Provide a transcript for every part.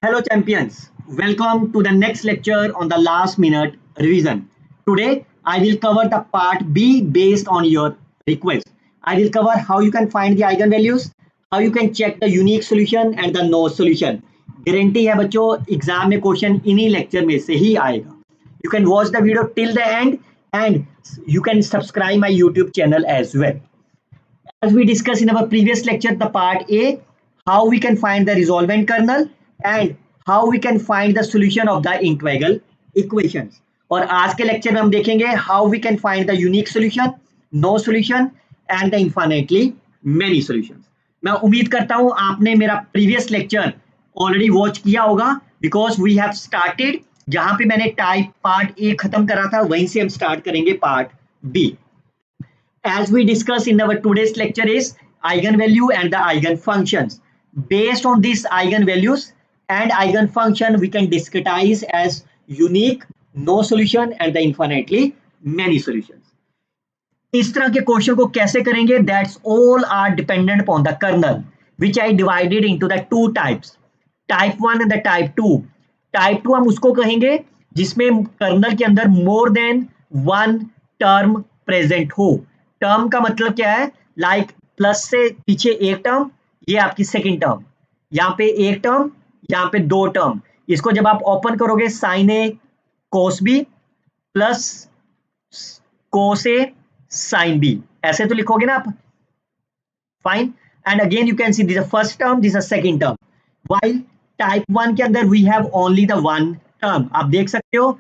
Hello, champions. Welcome to the next lecture on the last minute revision. Today, I will cover the part B based on your request. I will cover how you can find the eigenvalues, how you can check the unique solution and the no solution. Guarantee है बच्चों exam में question इन्हीं lecture में से ही आएगा. You can watch the video till the end and you can subscribe my YouTube channel as well. As we discussed in our previous lecture, the part A, how we can find the resolvent kernel and how we can find the solution of the integral equations. और आज के lecture में हम देखेंगे how we can find the unique solution, no solution and the infinitely many solutions. मैं उम्मीद करता हूं आपने मेरा प्रीवियस लेक्चर ऑलरेडी वॉच किया होगा बिकॉज वी हैव स्टार्टेड जहां पे मैंने टाइप पार्ट ए खत्म करा था वहीं से हम स्टार्ट करेंगे part B. As we discussed in our today's lecture is eigenvalue and the eigenfunctions. Based on these eigenvalues and eigenfunction, we can discretize as unique, no solution and the infinitely many solutions. इस तरह के question को कैसे करेंगे? That's all are dependent upon the kernel, which I divided into the two types, type 1 and the type 2. Type 2 हम उसको कहेंगे जिसमें कर्नल के अंदर more than one term present हो. टर्म का मतलब क्या है? लाइक प्लस से पीछे एक टर्म, ये आपकी सेकंड टर्म, यहाँ पे एक टर्म, यहाँ पे दो टर्म. इसको जब आप ओपन करोगे sine A cos B plus cos A sine B, ऐसे तो लिखोगे ना आप. Fine. And again you can see this first term, this second term. While type 1 के अंदर we have only the one term. आप देख सकते हो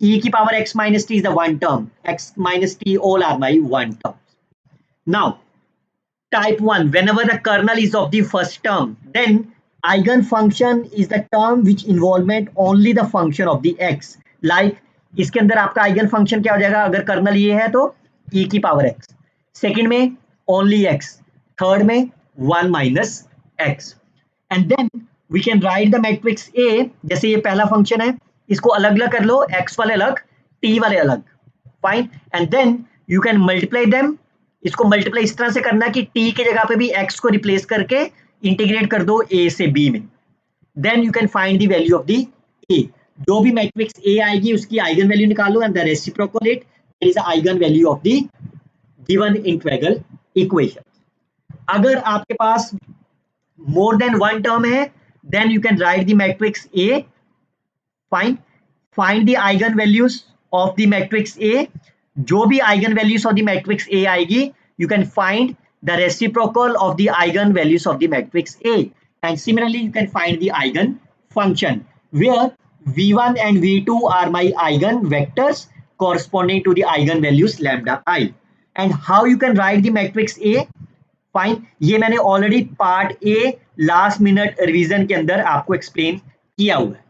e की power x minus t is the one term, x minus t all are my one term. Now type 1, whenever the kernel is of the first term, then eigenfunction is the term which involvement only the function of the x. Like इसके अंदर आपका eigen function क्या हो जाएगा? अगर colonel ये है तो e की पावर x, सेकंड में ओनली x, थर्ड में 1 minus x. And then we can write the matrix A. जैसे ये पहला फंक्शन है, इसको अलग अलग कर लो, x वाले अलग, t वाले अलग. Fine. And then you can multiply them. इसको मल्टीप्लाई इस तरह से करना कि t के जगह पे भी x को रिप्लेस करके इंटीग्रेट कर दो a से b में. Then you can find the value of the a. जो भी मैट्रिक्स a आएगी उसकी आइगन वैल्यू निकालो and the reciprocal it, that is the eigen value of the given integral equation. अगर आपके पास मोर देन वन टर्म है, then you can write the matrix a. Fine. Find the eigen values of the matrix A. जो भी eigen values of the matrix A आएगी, you can find the reciprocal of the eigen values of the matrix A. And similarly you can find the eigenfunction where v1 and v2 are my eigen vectors corresponding to the eigen values lambda I. And how you can write the matrix A? Fine. ये मैंने already part A last minute revision के अंदर आपको explain किया हुआ है.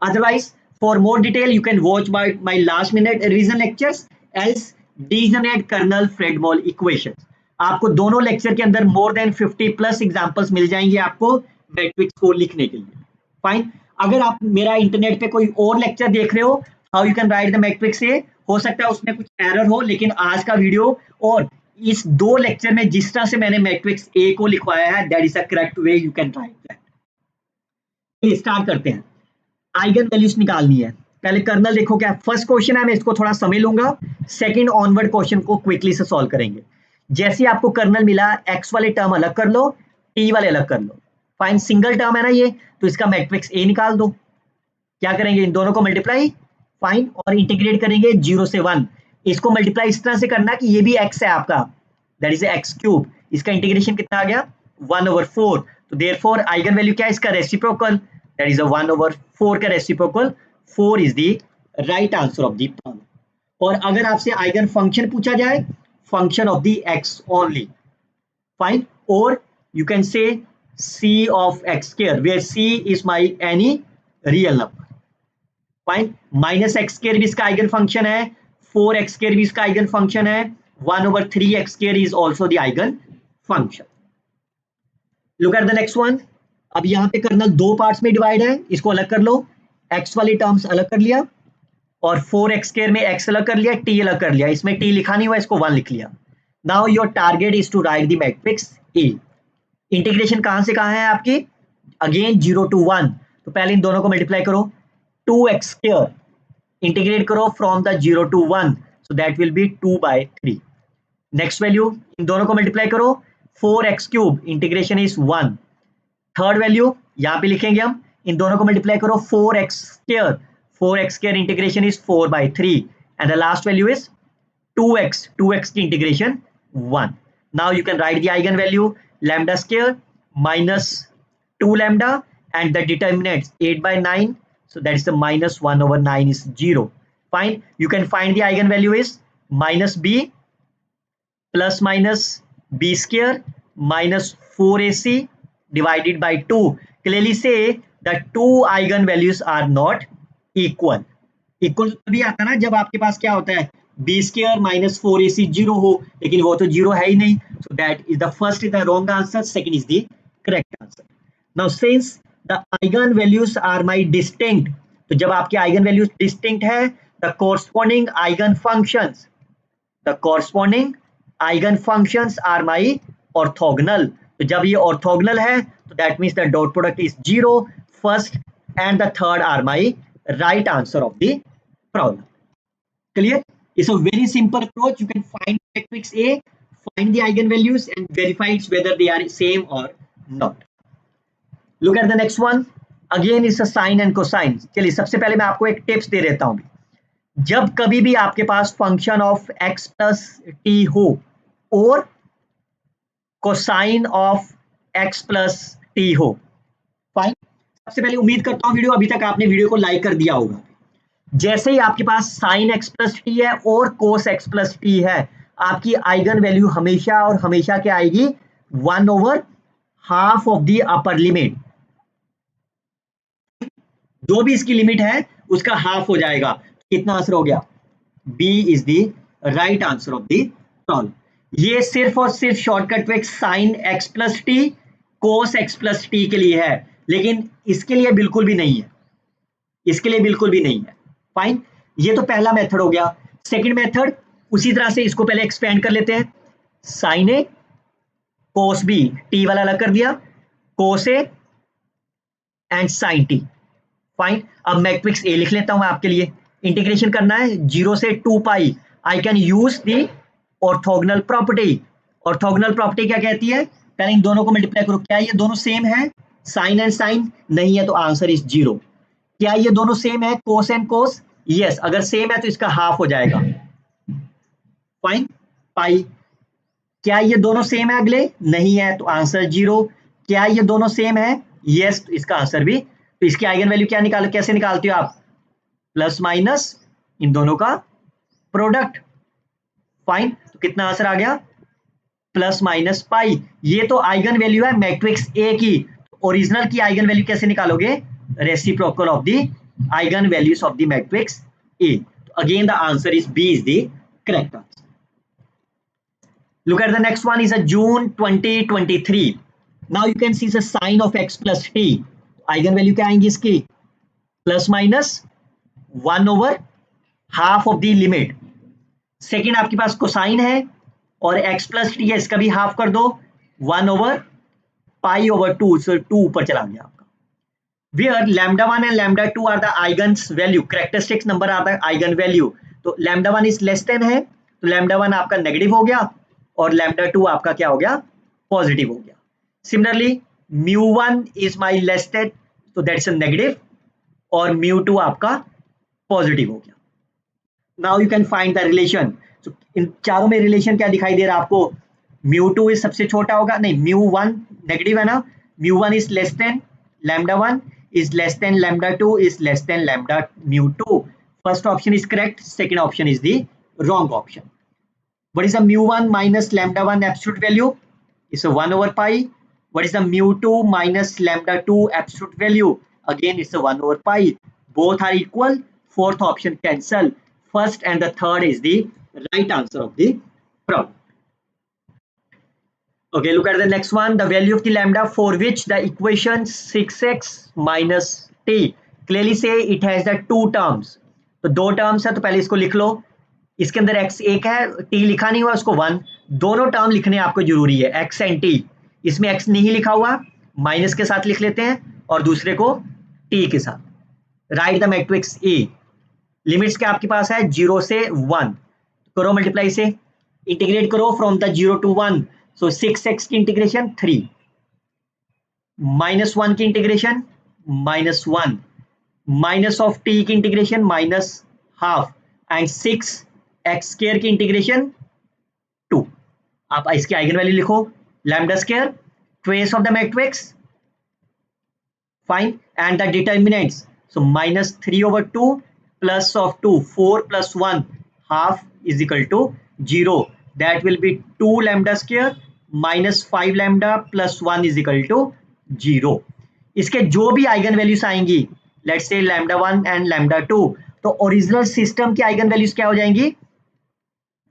Otherwise, for more detail, you can watch my last minute revision lectures as degenerate kernel Fredmol equations. आपको दोनों लेक्चर के अंदर मोर देन 50 प्लस एग्जांपल्स मिल जाएंगे आपको मैट्रिक्स को लिखने के लिए. फाइन. अगर आप मेरा इंटरनेट पे कोई और लेक्चर देख रहे हो, how you can write the matrix ए, हो सकता है उसमें कुछ एरर हो, लेकिन आज का वीडियो और इस दो लेक्चर में जिस तरह से मैंने मैट्रिक्स ए को लिखवाया है, that is the correct way you can right that. Start करते हैं. आइगन वैल्यूज निकालनी है. पहले कर्नल देखो क्या फर्स्ट क्वेश्चन है, मैं इसको थोड़ा समझ लूंगा, सेकंड ऑनवर्ड क्वेश्चन को क्विकली से सॉल्व करेंगे. जैसे आपको कर्नल मिला, x वाले टर्म अलग कर लो, t वाले अलग कर लो. फाइन. सिंगल टर्म है ना ये, तो इसका मैट्रिक्स A निकाल दो. क्या करेंगे? इन दोनों को मल्टीप्लाई. फाइन. और इंटीग्रेट करेंगे 0 से 1. इसको मल्टीप्लाई इस तरह से करना कि ये भी x है आपका, दैट इज x क्यूब. इसका इंटीग्रेशन कितना आ गया? 1/4. तो देयरफॉर आइगन वैल्यू क्या है इसका? रेसिप्रोकल, that is a 1/4 का reciprocal. 4 is the right answer of the problem. और अगर आपसे आइगन फंक्शन पूछा जाए, function of the x only. Fine. और you can say c of x square where c is my any real number. Fine. Minus x square भी इसका eigen function है, 4x square भी इसका आइगन फंक्शन है, 1/3x square is also the eigen function. Look at the next one. अब यहाँ पे colonel दो पार्ट्स में डिवाइड है, इसको अलग कर लो. x वाली टर्म्स अलग कर लिया और 4x स्क्वायर में x अलग कर लिया, t अलग कर लिया. इसमें t लिखा नहीं हुआ, इसको 1 लिख लिया. Now your target is to write the matrix A. Integration कहां से कहां है आपकी? Again 0 to 1. तो पहले इन दोनों को मल्टीप्लाई करो, 2x² इंटीग्रेट करो from the 0 to 1, so that will be 2/3. Next value in दोनों को मल्टीप्लाई करो, 4x³ integration is 1. Third value यहाँ पे लिखेंगे हम, इन दोनों को मल्टीप्लाई करो, 4x² integration is 4/3 and the last value is 2x की integration 1. Now you can write the eigen value λ² minus 2 lambda and the determinant 8/9, so that is the -1/9 is 0. Fine, you can find the eigenvalue is -b plus minus b² minus 4ac divided by 2. Clearly say that two eigenvalues are not equal. Equal तभी आता ना जब आपके पास क्या होता है, b² minus 4ac 0 हो, लेकिन वो तो 0 है ही नहीं. So that is the first is the wrong answer, second is the correct answer. Now since the eigenvalues are my distinct, तो जब आपके eigenvalues distinct है, the corresponding eigenfunctions are my orthogonal. तो जब ये orthogonal है, तो that means the dot product is 0. First and the third are my right answer of the problem. Clear? It's a very simple approach. You can find matrix A, find the eigenvalues and verify whether they are same or not. Look at the next one. Again is a sine and cosine. चलिए सबसे पहले मैं आपको एक tips दे देता हूँ. जब कभी भी आपके पास function of x plus t हो और cosine of x plus t हो. फाइन, सबसे पहले उम्मीद करता हूँ वीडियो अभी तक आपने वीडियो को लाइक कर दिया होगा. जैसे ही आपके पास साइन x प्लस टी है और कोस x प्लस टी है, आपकी आइगन वैल्यू हमेशा और हमेशा क्या आएगी, 1/2 ऑफ द अपर लिमिट. जो भी इसकी लिमिट है उसका हाफ हो जाएगा. कितना आंसर हो गया, B is the right answer of the problem. ये सिर्फ और सिर्फ shortcut trick sine x plus t cos x plus t के लिए है, लेकिन इसके लिए बिल्कुल भी नहीं है, इसके लिए बिल्कुल भी नहीं है. फाइन, ये तो पहला मेथड हो गया. सेकंड मेथड उसी तरह से इसको पहले एक्सपेंड कर लेते हैं. Sine A cos B, t वाला अलग कर दिया, cos A and sine t. Fine, अब मैट्रिक्स ए लिख लेता हूं मैं आपके लिए. इंटीग्रेशन करना है 0 से 2 pi. I can use the orthogonal property. Orthogonal property क्या कहती है, पहले इन दोनों को मल्टीप्लाई करो. क्या ये दोनों सेम है, साइन एंड साइन? नहीं है, तो आंसर इज 0. क्या ये दोनों सेम है, कोस एंड कोस? यस, अगर सेम है तो इसका हाफ हो जाएगा. फाइन, पाई. क्या ये दोनों सेम है अगले? नहीं है, तो आंसर 0. क्या ये दोनों सेम है? यस, तो इसका आंसर भी. तो इसकी आइगन वैल्यू क्या निकालो, कैसे निकालते हो आप, प्लस माइनस इन दोनों का प्रोडक्ट. फाइन, तो कितना आंसर आ गया, प्लस माइनस पाई. ये तो आइगन वैल्यू है मैट्रिक्स ए की. ओरिजिनल की आइगन वैल्यू कैसे निकालोगे, reciprocal of the eigen values of the matrix A. Again the answer is B is the correct answer. Look at the next one is a June 2023. Now you can see the sign of x plus t. Eigen value क्या आएंगी इसकी, plus minus 1/2 of the limit. Second आपके पास cosine है और x plus T है, इसका भी half कर दो, 1/π/2. सो 2 ऊपर चला गया आपका. Where λ1 and λ2 are the eigen's value, characteristics number are the eigen value. तो λ1 is less than है, तो λ1 आपका नेगेटिव हो गया और λ2 आपका क्या हो गया, पॉजिटिव हो गया. Similarly μ1 is my less than, तो दैट्स अ नेगेटिव, और μ2 आपका पॉजिटिव हो गया. Now you can find the relation. इन चारों में रिलेशन क्या दिखाई दे रहा है आपको, μ2 इज सबसे छोटा होगा, नहीं μ1 नेगेटिव है ना, μ1 is less than λ1 is less than λ2 is less than μ2. First option is correct, second option is the wrong option. What is the μ1 minus λ1 absolute value? It's a 1/π. What is the μ2 minus λ2 absolute value? Again it's a 1/π. Both are equal. Fourth option cancel. First and the third is the right answer of the problem. Okay, look at the next one. The value of the lambda for which the equation 6x minus t, clearly say it has the two terms. तो दो terms है, तो पहले इसको लिख लो. इसके अंदर x एक है, t लिखा नहीं हुआ, उसको 1. दोनों टर्म लिखने आपको जरूरी है, x एंड t. इसमें x नहीं लिखा हुआ, माइनस के साथ लिख लेते हैं और दूसरे को टी के साथ। Right the matrix A. Limits क्या आपके पास है 0 से 1, करो मल्टीप्लाई से, इंटीग्रेट करो from the 0 to 1, so 6x की इंटीग्रेशन 3, -1 की इंटीग्रेशन -1, माइनस ऑफ टी की इंटीग्रेशन -12 एंड 6x स्क्वायर की इंटीग्रेशन 2। आप इसकी आइगन वैल्यू लिखो, lambda square, trace of the matrix, fine, and the determinants, so -3/2 plus of 2, 4 plus 1 half is equal to 0, that will be 2 lambda square minus 5 lambda plus 1 is equal to 0। इसके जो भी eigen values आएंगी, let's say lambda 1 and lambda 2, तो original system की eigen values क्या हो जाएंगी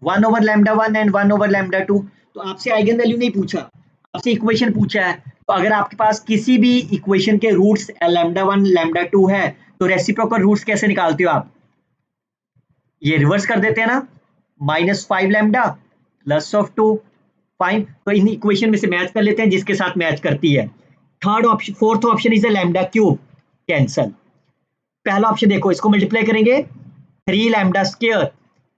1 over lambda 1 and 1 over lambda 2। तो आपसे आइगन वैल्यू नहीं पूछा, आपसे इक्वेशन पूछा है। तो अगर आपके पास किसी भी इक्वेशन के रूट्स लैम्डा 1 लैम्डा 2 है, तो रेसिप्रोकल रूट्स कैसे निकालते हो आप, ये रिवर्स कर देते हैं ना, -5 लैम्डा प्लस ऑफ 2, फाइन। तो इन इक्वेशन में से मैच कर लेते हैं जिसके साथ मैच करती है। Third option, fourth option is lambda cube, cancel. पहला ऑप्शन देखो, इसको मल्टीप्लाई करेंगे 3 lambda square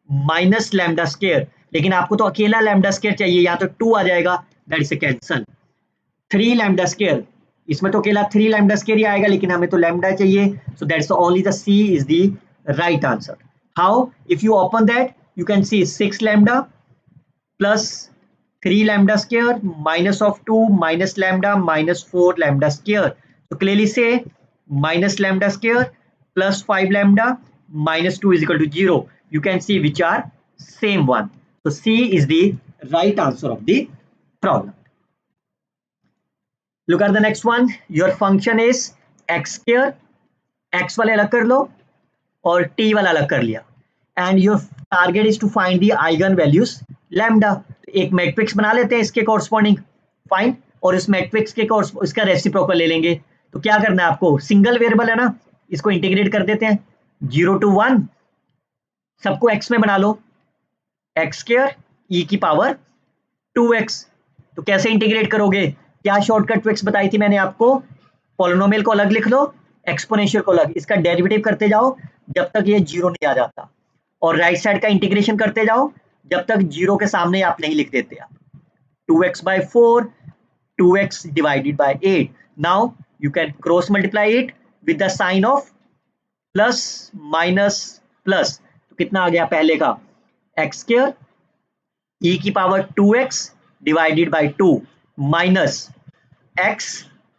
minus lambda square, लेकिन आपको तो अकेला लैम्डा स्क्वायर चाहिए, या तो 2 आ जाएगा, that is cancel. 3 lambda square, इसमें तो अकेला 3 लैम्डा स्क्वायर ही आएगा, लेकिन हमें तो लैम्डा चाहिए, so that's only the C is the right answer. How, if you open that you can see 6 lambda plus 3 lambda square minus of 2 minus lambda minus 4 lambda square. So clearly say minus lambda square plus 5 lambda minus 2 is equal to 0. You can see which are same one. So C is the right answer of the problem. Look at the next one. Your function is x square. X वाले अलग कर लो और t वाला अलग कर लिया. And your target is to find the eigen values lambda. एक matrix बना लेते हैं इसके कॉरस्पॉन्डिंग, फाइन, और इस मैट्रिक्स के इसका रेसिप्रोकल ले लेंगे। तो क्या करना है आपको, सिंगल वेरिएबल है ना, इसको इंटीग्रेट कर देते हैं 0 to 1, सबको x में बना लो, x स्क्वायर e की पावर 2x। तो कैसे इंटीग्रेट करोगे, क्या शॉर्टकट ट्रिक्स बताई थी मैंने आपको, पॉलिनोमियल को अलग लिख लो, एक्सपोनेंशियल को अलग, इसका डेरिवेटिव करते जाओ जब तक ये 0 नहीं आ जाता, और राइट साइड का इंटीग्रेशन करते जाओ जब तक 0 के सामने आप नहीं लिख देते आप। 2x/4, 2x divided by 8. Now you can cross multiply it with the sign of plus minus plus. तो कितना आ गया पहले का, x square e की power 2x divided by 2 minus x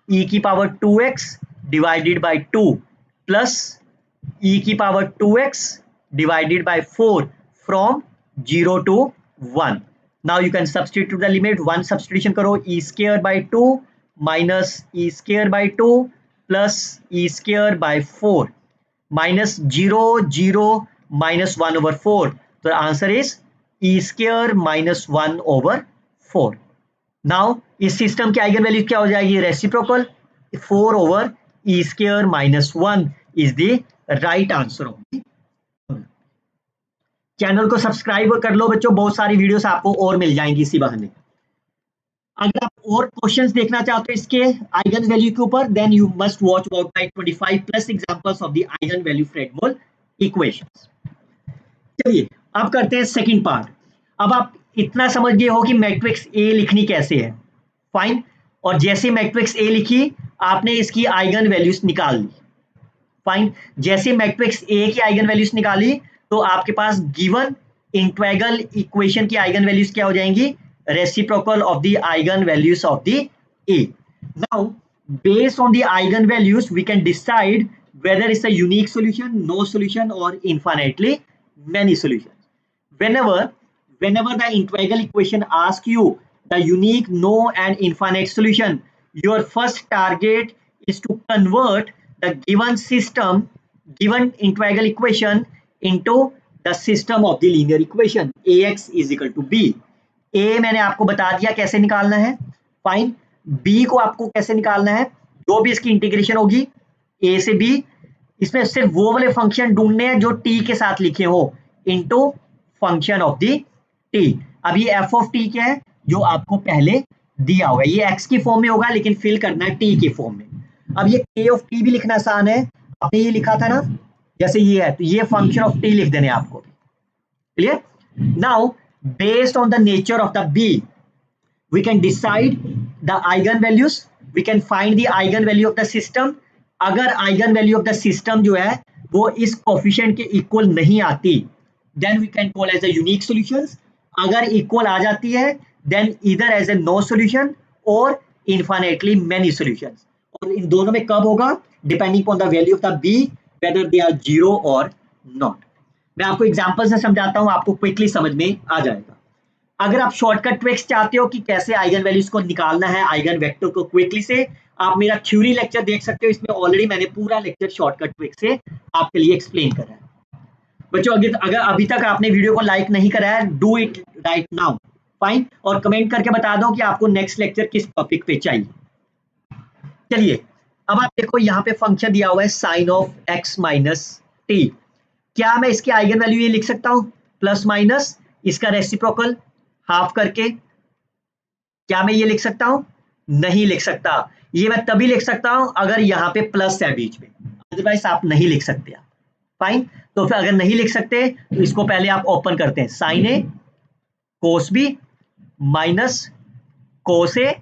e की power 2x divided by 2 plus e की power 2x divided by 4 from 0 to 1. Now you can substitute the limit, 1 substitution करो, e square by 2 minus e square by 2 plus e square by 4 minus 0 0 minus 1 over 4. So the answer is e square minus 1 over 4. Now इस system की eigen value क्या हो जाएगी, reciprocal, 4 over e square minus 1 is the right answer of the। Channel को subscribe कर लो बच्चों, बहुत सारी वीडियोस आपको और मिल जाएंगी इसी बहाने। अगर आप और क्वेश्चंस देखना चाहते हो इसके आइगन वैल्यू के ऊपर, then you must watch about my 25 plus examples of the eigen value Fredholm equations. चलिए अब करते हैं सेकंड पार्ट। अब आप इतना समझ गए हो कि मैट्रिक्स ए लिखनी कैसे है, फाइन, और जैसे मैट्रिक्स ए लिखी आपने इसकी आइगन वैल्यूज निकाल ली, फाइन। जैसे मैट्रिक्स ए की आइगन वैल्यूज निकाली तो आपके पास गिवन इंटीग्रल इक्वेशन की आइगन वैल्यूज क्या हो जाएंगी, reciprocal of the eigen values of the A. Now based on the eigen values we can decide whether it's a unique solution, no solution, or infinitely many solutions. Whenever the integral equation asks you the unique, no, and infinite solution, your first target is to convert the given system, given integral equation into the system of the linear equation ax is equal to b। a मैंने आपको बता दिया कैसे निकालना है, fine. b को आपको कैसे निकालना है, जो भी इसकी इंटीग्रेशन होगी a से b, इसमें सिर्फ वो वाले फंक्शन ढूंढने हैं जो t के साथ लिखे हो, into function of the t। अब ये f ऑफ t क्या है, जो आपको पहले दिया होगा, ये x की फॉर्म में होगा लेकिन फिल करना है t की फॉर्म में। अब ये k ऑफ t भी लिखना आसान है, आपने ये लिखा था ना, जैसे ये है तो ये फंक्शन ऑफ t लिख देने आपको। Clear? Now based on the nature of the b we can decide the eigen values, we can find the eigen value of the system। अगर eigen value of the system जो है वो इस coefficient के equal नहीं आती then we can call as a unique solutions। अगर equal आ जाती है then either as a no solution or infinitely many solutions। और इन दोनों में कब होगा? Depending upon the value of the b whether they are 0 or not। मैं आपको एग्जांपल से समझाता हूं, आपको क्विकली समझ में आ जाएगा। अगर आप शॉर्टकट ट्रिक्स चाहते हो कि कैसे आइगन वैल्यूज को निकालना है आइगन वेक्टर को क्विकली से, आप मेरा थ्योरी लेक्चर देख सकते हो, इसमें ऑलरेडी मैंने पूरा लेक्चर शॉर्टकट ट्रिक से आपके लिए एक्सप्लेन करा है। बच्चों अगर अभी तक आपने वीडियो को लाइक नहीं करा है, do it right now, fine, और कमेंट करके बता दो कि आपको नेक्स्ट लेक्चर किस टॉपिक पे चाहिए। चलिए अब आप देखो यहाँ पे फंक्शन दिया हुआ है sine of x minus t. क्या मैं इसकी आइगन वैल्यू ये लिख सकता हूँ प्लस माइनस इसका रेसिप्रोकल हाफ करके? क्या मैं ये लिख सकता हूं? नहीं लिख सकता। ये मैं तभी लिख सकता हूं अगर यहाँ पे प्लस है बीच में, अदरवाइज आप नहीं लिख सकते। फाइन, तो फिर अगर नहीं लिख सकते तो इसको पहले आप ओपन करते हैं, sine A cos B minus cos A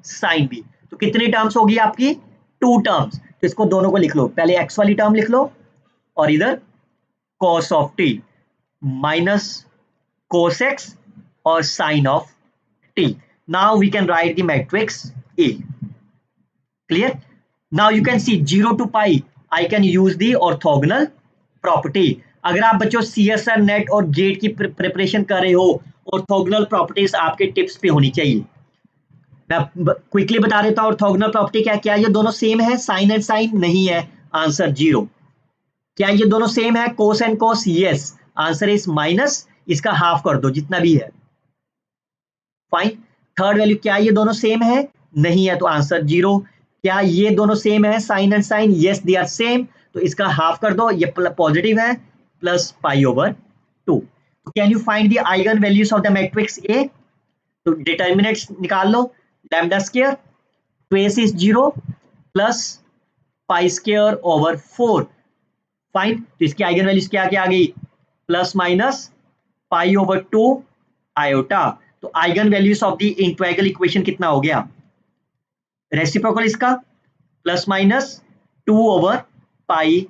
sine B. तो कितनी टर्म्स होगी आपकी? 2 टर्म्स। तो इसको दोनों को लिख लो, पहले एक्स वाली टर्म लिख लो और इधर cos of t minus cos x और sine of t। Now we can write the matrix A। Clear? Now you can see 0 to pi I can use the orthogonal property। अगर आप बच्चों CSR net और gate की preparation कर रहे हो, orthogonal properties आपके टिप्स पे होनी चाहिए। मैं क्विकली बता देता हूं ऑर्थोगोनल प्रॉपर्टी क्या क्या। ये दोनों सेम है, साइन एंड साइन नहीं है, आंसर 0। क्या ये दोनों सेम है, कोस and cos? Yes, answer is minus, इसका हाफ कर दो जितना भी है, फाइन। थर्ड वैल्यू क्या ये दोनों सेम है? नहीं है, तो आंसर 0। क्या ये दोनों सेम है sine and sine? Yes they are same, तो इसका हाफ कर दो, ये पॉजिटिव है, plus pi over 2। Can you find the eigen values of the matrix A? तो डिटर्मिनेंट्स निकाल लो, lambda square trace is 0 plus pi square over 4, fine. तो इसकी आइगन वैल्यूज क्या क्या आ गई? Plus minus pi over 2 iota. तो eigen values of the integral equation कितना हो गया? रेसिप्रोकल इसका प्लस माइनस 2 ओवर पाई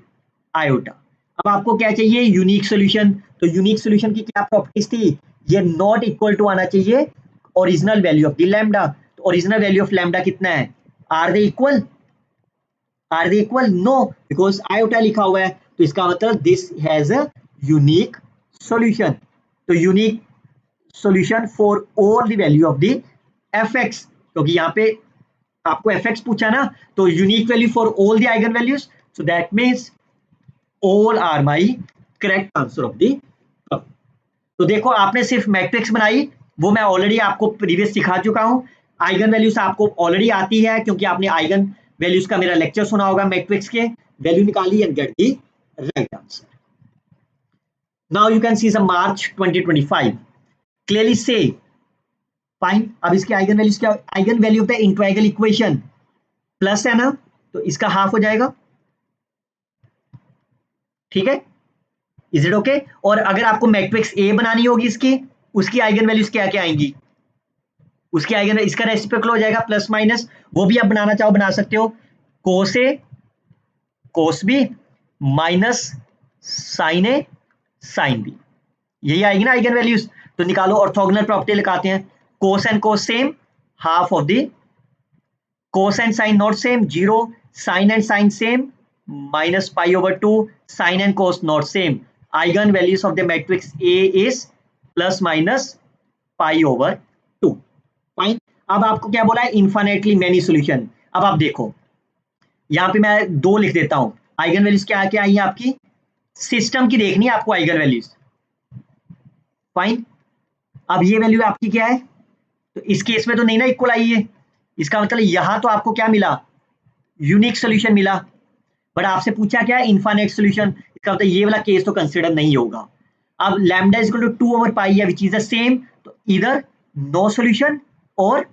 आयोटा। अब आपको क्या चाहिए? Unique solution. तो यूनिक सॉल्यूशन की क्या प्रॉपर्टीज थी? ये नॉट इक्वल टू आना चाहिए original value of the lambda. तो ओरिजिनल वैल्यू ऑफ लैम्डा कितना है? Are they equal? Are they equal? No, because iota लिखा हुआ है, तो इसका मतलब this has a unique solution. तो unique solution for all the value of the fx, क्योंकि यहाँ पे आपको fx पूछा ना, तो unique value for all the eigen values, so that means all are my correct answer of the. तो देखो आपने सिर्फ मैट्रिक्स बनाई, वो मैं ऑलरेडी आपको प्रीवियस सिखा चुका हूं। आइगन वैल्यूज आपको ऑलरेडी आती है क्योंकि आपने आइगन वैल्यूज का मेरा लेक्चर सुना होगा, मैट्रिक्स के वैल्यू निकाली and get the right answer. Now you can see some March 2025 clearly say fine. अब इसके आइगन वैल्यूज क्या? Eigen value of the integral equation plus है ना, तो इसका हाफ हो जाएगा, ठीक है, इज इट ओके? और अगर आपको मैट्रिक्स ए बनानी होगी इसकी, उसकी आइगन वैल्यूज क्या क्या आएंगी? उसकी आइगन, इसका रेसिप्रोकल हो जाएगा प्लस माइनस, वो भी आप बनाना चाहो बना सकते हो, कोस A cos B minus sine A sine B, यही आएगी ना आइगन वैल्यूज। तो निकालो, ऑर्थोगोनल प्रॉपर्टी लगाते हैं, cos and cos same, half of the cos and sine not same 0, sine and sine same minus pi over 2, sine and cos not same. Eigen values of the matrix A is plus minus pi over 2, fine. अब आपको क्या बोला है? Infinitely many solution. अब आप देखो यहाँ पे मैं 2 लिख देता हूं, आइगन वैल्यूज क्या क्या आई है आपकी? सिस्टम की देखनी है आपको आइगन वैल्यूज, फाइन। अब ये वैल्यू आपकी क्या है? तो इस केस में तो नहीं ना इक्वल आई है, इसका मतलब यहां तो आपको क्या मिला? यूनिक सॉल्यूशन मिला, बट आपसे पूछा क्या है? Infinite solution. इसका मतलब ये वाला केस तो कंसीडर नहीं होगा। अब lambda is equal to 2 over pi है विच इज द सेम, तो इधर नो सॉल्यूशन और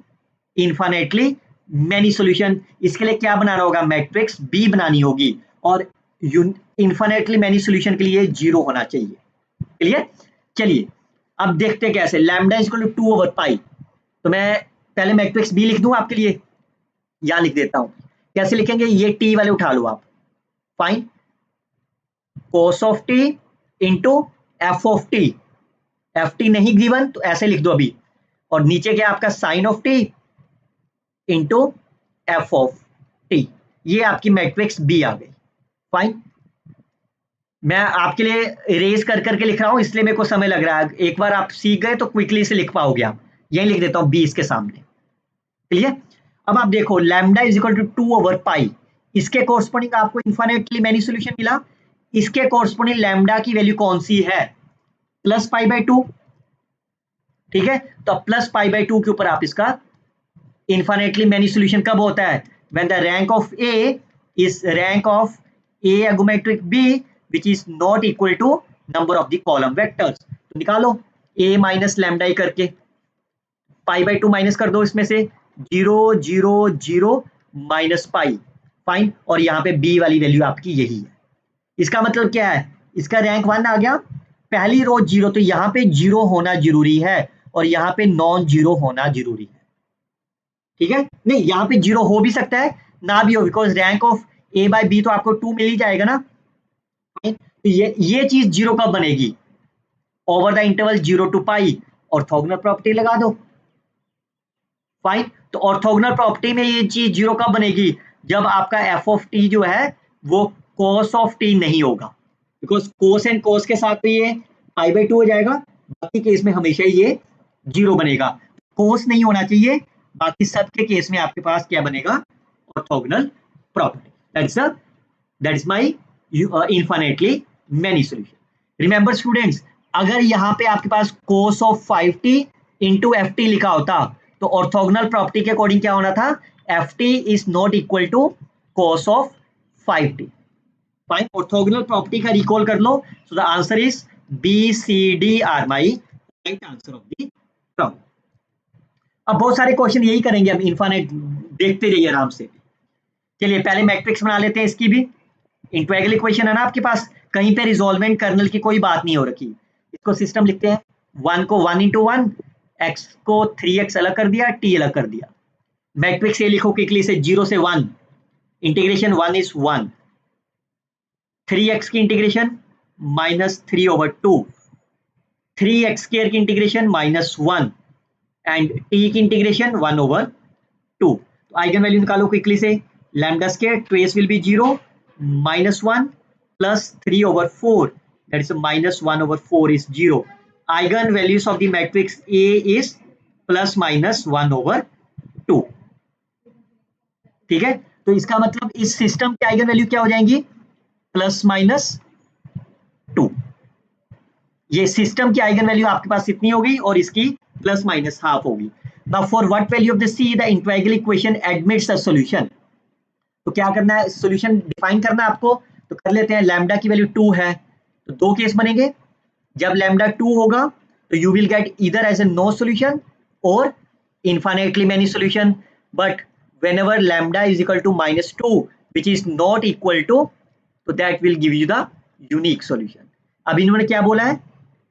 इनफाइनाइटली मैनी सॉल्यूशन, इसके लिए क्या बनाना होगा, मैट्रिक्स बी बनानी होगी, और इन्फिनेटली मैनी सॉल्यूशन के लिए 0 होना चाहिए। क्लियर? चलिए अब देखते हैं कैसे। लैम्डा इक्वल टू 2/पाई, तो मैं पहले मैट्रिक्स बी लिख दूं आपके लिए, यहां लिख देता हूं। कैसे लिखेंगे, ये टी वाले उठा लो आप, fine, cos of T into F of T, F t नहीं गिवन तो ऐसे लिख दो अभी, और नीचे क्या आपका sine of T into F of t, ये आपकी मैट्रिक्स बी आ गई। फाइन, मैं आपके लिए इरेज कर करके लिख रहा हूं इसलिए मेरे को समय लग रहा है, एक बार आप सीख गए तो क्विकली से लिख पाओगे आप। यही लिख देता हूं बी इसके सामने। क्लियर? अब आप देखो लैम्डा इज इक्वल टू 2/पाई, इसके कोरस्पोंडिंग आपको इन्फिनेटली मैनी सॉल्यूशन मिला, इसके कोरस्पोंडिंग लैम्डा की वैल्यू कौन सी है, +π/2। ठीक है, तो +π/2 के ऊपर आप इसका इन्फिनेटली मैनी सॉल्यूशन कब होता है, when the rank of A is rank of A augmented B which is not equal to number of the column vectors. तो निकालो a माइनस लैम्डा करके, π/2 माइनस कर दो इसमें से, 0 0 0 माइनस पाई, फाइन, और यहाँ पे b वाली वैल्यू आपकी यही है। इसका मतलब क्या है, इसका रैंक 1 आ गया, पहली रो 0, तो यहाँ पे 0 होना जरूरी है और यहाँ पे नॉन 0 होना जरूरी है। ठीक है, नहीं यहाँ पे 0 हो भी सकता है ना भी हो, बिकॉज रैंक ऑफ a/b तो आपको 2 मिल ही जाएगा ना। तो ये चीज 0 कब बनेगी, over the interval 0 to pi, orthogonal property लगा दो। फाइन, तो ऑर्थोगोनल प्रॉपर्टी में ये चीज 0 कब बनेगी, जब आपका एफ ऑफ टी जो है वो कॉस ऑफ टी नहीं होगा, बिकॉज कोस एंड कोस के साथ तो ये π/2 हो जाएगा, बाकी केस में हमेशा ये 0 बनेगा। कोस नहीं होना चाहिए, बाकी सब के केस में आपके पास क्या बनेगा, orthogonal property. That is my infinitely many solution. Remember students, अगर यहाँ पे आपके पास cos of 5t into F T लिखा होता तो ऑर्थोगोनल प्रॉपर्टी के अकॉर्डिंग क्या होना था, F T is not equal to cos of 5t। Fine, orthogonal property का रिकॉल कर लो, so the answer is B C D are my right answer of the problem. अब बहुत सारे क्वेश्चन यही करेंगे हम, इनफाइनाइट देखते रहिए आराम से। चलिए पहले मैट्रिक्स बना लेते हैं इसकी भी, इंटीग्रल इक्वेशन है ना आपके पास, कहीं पे रिजोल्वेंट कर्नल की कोई बात नहीं हो रखी। इसको सिस्टम लिखते हैं, 1 को 1 into 1, x को 3x अलग कर दिया, t अलग कर दिया। मैट्रिक्स ये लिखो क्विकली से, 0 से 1, इंटीग्रेशन 1 is 1, 3x की इंटीग्रेशन -3/2, 3x स्क्वायर की इंटीग्रेशन -1 एंड t की इंटीग्रेशन 1/2। तो आइगन वैल्यू निकालो क्विकली से, lambda square trace will be 0, -1 plus 3/4, that is -1/4 is 0. Eigen values of the matrix A is ±1/2। ठीक है, तो इसका मतलब इस सिस्टम की आइगन वैल्यू क्या हो जाएंगी, +-2। ये सिस्टम की आइगन वैल्यू आपके पास इतनी होगी और इसकी ±½ होगी। Now for what value of the C the integral equation admits a solution। तो क्या करना है, सॉल्यूशन डिफाइन करना है आपको, तो कर लेते हैं। लैम्डा की वैल्यू 2 है, तो दो केस बनेंगे, जब लैम्डा 2 होगा तो you will get either as a no solution और infinitely many solution, but whenever lambda is equal to -2 which is not equal to, तो that will give you the unique solution। अब इन्होंने क्या बोला है,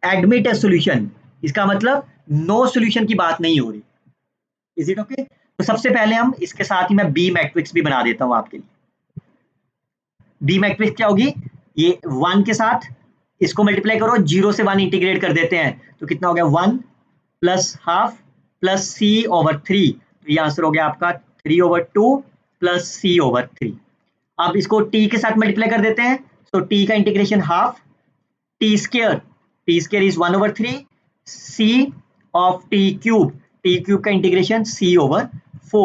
admit a solution, इसका मतलब no solution की बात नहीं हो रही। Is it okay? तो सबसे पहले हम इसके साथ ही मैं बी मैट्रिक्स भी बना देता हूं आपके लिए। बी मैट्रिक्स क्या होगी, ये 1 के साथ इसको मल्टीप्लाई करो, 0 से 1 इंटीग्रेट कर देते हैं, तो कितना हो गया, 1 +½ प्लस c/3, तो ये आंसर हो गया आपका 3/2 प्लस c/3। अब इसको t के साथ मल्टीप्लाई कर देते हैं, तो t का integration ½ t square is 1/3 c/t³ का integration c/4, so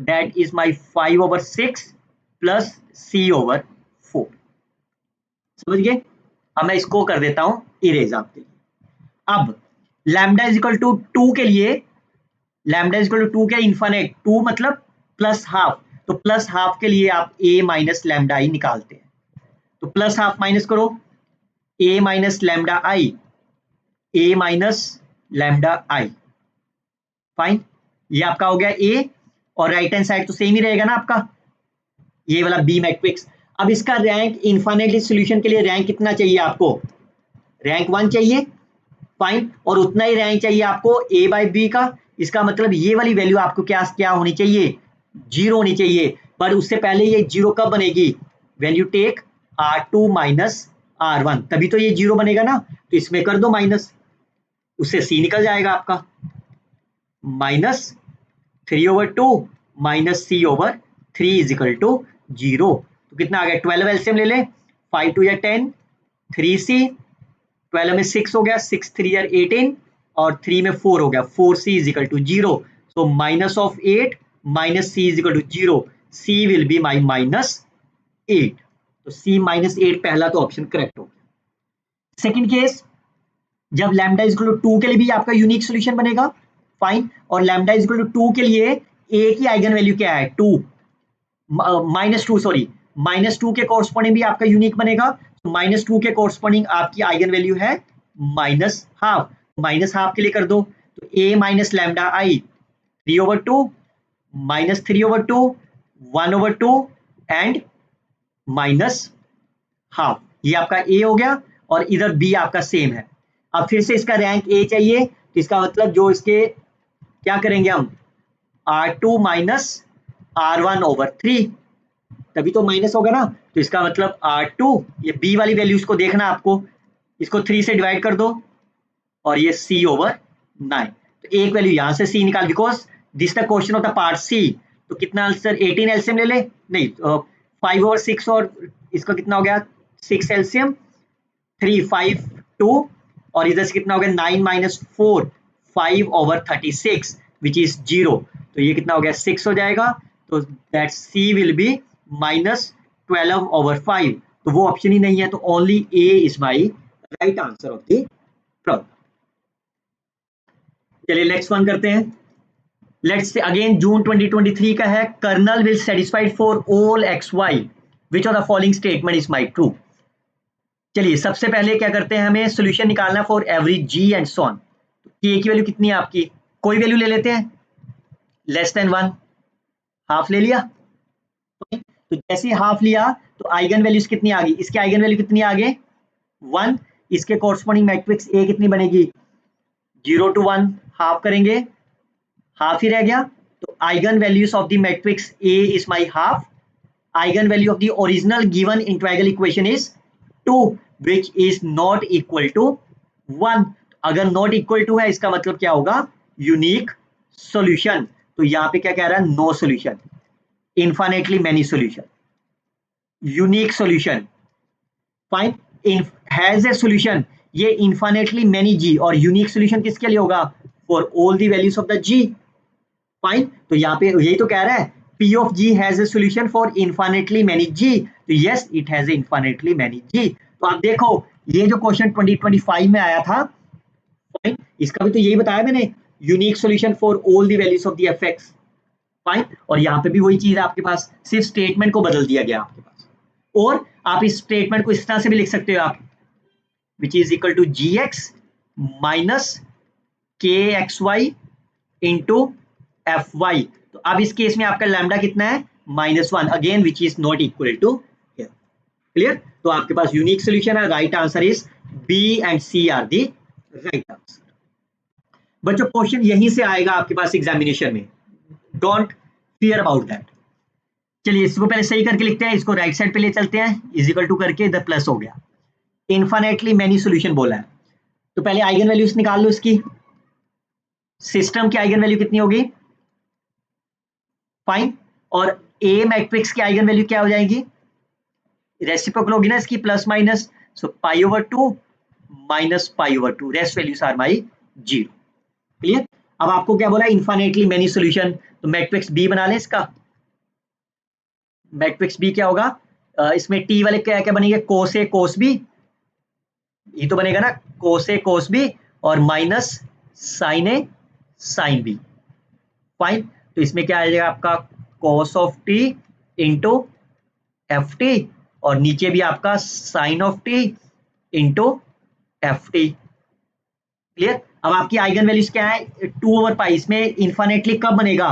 that is my 5/6 plus c/4। समझ गए? अब मैं इसको कर देता हूं इरेज आपके लिए। अब लैम्डा इज इक्वल टू 2 के लिए, लैम्डा इज इक्वल टू 2 के इनफिनिट, 2 मतलब +½ तो +½ के लिए आप a माइनस लैम्डा i निकालते हैं, तो +½ माइनस करो, a minus lambda i, fine, ये आपका हो गया a, और राइट हैंड साइड तो सेम ही रहेगा ना आपका, ये वाला बी मैट्रिक्स। अब इसका रैंक इन्फाइनाइटली सॉल्यूशन के लिए रैंक कितना चाहिए आपको, रैंक 1 चाहिए, फाइन, और उतना ही रैंक चाहिए आपको ए बाई बी का। इसका मतलब ये वाली वैल्यू आपको क्या क्या होनी चाहिए, 0 होनी चाहिए। पर उससे पहले ये 0 कब बनेगी, when you take R2 minus R1, तभी तो ये 0 बनेगा ना। तो इसमें कर दो माइनस, उससे C निकल जाएगा आपका, -3/2 minus C/3 is equal to 0। तो कितना आ गया, 12 एलसीएम ले ले, 5 2 या 10, 3C, 12 में 6 हो गया, 6 3 या 18, और 3 में 4 हो गया, 4C is equal to 0। So minus of 8 minus C is equal to 0, C will be my -8। तो C -8 पहला तो ऑप्शन करेक्ट हो गया। सेकेंड केस, जब लैम्डा इज इक्वल टू 2 के लिए भी आपका यूनिक सोल्यूशन बनेगा, फाइन, और लैम्डा इज इक्वल टू 2 के लिए ए की आइगन वैल्यू क्या है, 2, -2 सॉरी, -2 के कोरस्पॉन्डिंग भी आपका यूनिक बनेगा। तो -2 के कोरस्पॉन्डिंग आपकी आइगन वैल्यू है -12, -12 के लिए कर दो, तो a minus lambda I 3/2 -3/2 1/2 and -12, ये आपका a हो गया, और इधर b आपका सेम है। अब फिर से इसका रैंक a चाहिए, तो इसका मतलब जो इसके क्या करेंगे हम, R2 माइनस R1/3, तभी तो माइनस होगा ना। तो इसका मतलब R2, ये b वाली वैल्यूज को देखना आपको, इसको 3 से डिवाइड कर दो, और ये C/9। तो एक वैल्यू यहाँ से C निकाल, because this the question of the part C। तो कितना आंसर, 18 एलसीएम ले ले, नहीं 5/6, और इसका कितना हो गया 6 एलसीएम, 3 5 2, और इधर से कितना हो गया 9 माइनस 4 5/36 विच इज 0। तो ये कितना हो गया 6 हो जाएगा। तो दैट C विल बी -12/5। तो वो ऑप्शन ही नहीं है, तो only A is my right answer of the problem. चलिए नेक्स्ट वन करते हैं। लेट्स से अगेन जून 2023 का है, kernel will satisfied for all XY, which of the following statement is my true. चलिए सबसे पहले क्या करते हैं, हमें सोल्यूशन निकालना for every G and so on. K की वैल्यू कितनी है आपकी, कोई वैल्यू ले लेते हैं, <1, हाफ ले लिया। तो जैसे हाफ लिया तो आइगन वैल्यूज कितनी आ गई, इसके आइगन वैल्यू कितनी आ गए 1, इसके कोरस्पॉन्डिंग मैट्रिक्स A कितनी बनेगी 0 to 1, हाफ करेंगे, हाफ ही रह गया। तो eigen values of the matrix A is my half, eigen value of the original given in triangle equation is 2 which is not equal to 1। अगर नॉट इक्वल टू है इसका मतलब क्या होगा, यूनिक सॉल्यूशन। तो यहाँ पे क्या कह रहा है, no solution, infinitely many solution, unique solution, fine, has a solution, ये इनफाइनाइटली मेनी जी, और यूनिक सॉल्यूशन किसके लिए होगा, for all the values of the G, fine. तो यहाँ पे यही तो कह रहा है, P of G has a solution for infinitely many G, तो yes it has a infinitely many G। तो आप देखो ये जो क्वेश्चन 2025 में आया था, फाइन, इसका भी तो यही बताया मैंने, unique solution for all the values of the fx, fine, और यहाँ पे भी वही चीज है आपके पास, सिर्फ स्टेटमेंट को बदल दिया गया आपके पास। और आप इस स्टेटमेंट को इस तरह से भी लिख सकते हो आप, which is equal to gx minus kxy into fy। तो अब इस केस में आपका लैम्डा कितना है -1, again which is not equal to here, clear. तो आपके पास यूनिक सॉल्यूशन है, right answer is B and C are the right answer. बच्चों क्वेश्चन यहीं से आएगा आपके पास एग्जामिनेशन में, डोंट फियर अबाउट दैट। चलिए इसको पहले सही करके लिखते हैं, इसको राइट साइड पे ले चलते हैं, इज इक्वल टू करके इधर प्लस हो गया, इनफाइनाइटली मेनी सॉल्यूशन बोला है। तो पहले आइगन वैल्यूज निकाल लो इसकी, सिस्टम की आइगन वैल्यू कितनी होगी, फाइन, और ए मैट्रिक्स की आइगन वैल्यू क्या हो जाएगी, रेसिप्रोकल होगी ना इसकी, plus minus, so π/2 minus π/2, rest values are my 0, clear. अब आपको क्या बोला, इनफाइनाइटली मेनी सॉल्यूशन, तो मैट्रिक्स बी बना ले इसका, मैट्रिक्स बी क्या होगा, इसमें टी वाले क्या क्या बनेंगे, कोस ए कोस बी, ये तो बनेगा ना कोस ए कोस बी, और minus sine A sine B, fine. तो इसमें क्या आ जाएगा आपका cos of T into F T, और नीचे भी आपका sine of T into F T, clear. अब आपकी आइगन वैल्यूज क्या है 2/π, इसमें इन्फाइनेटली कब बनेगा,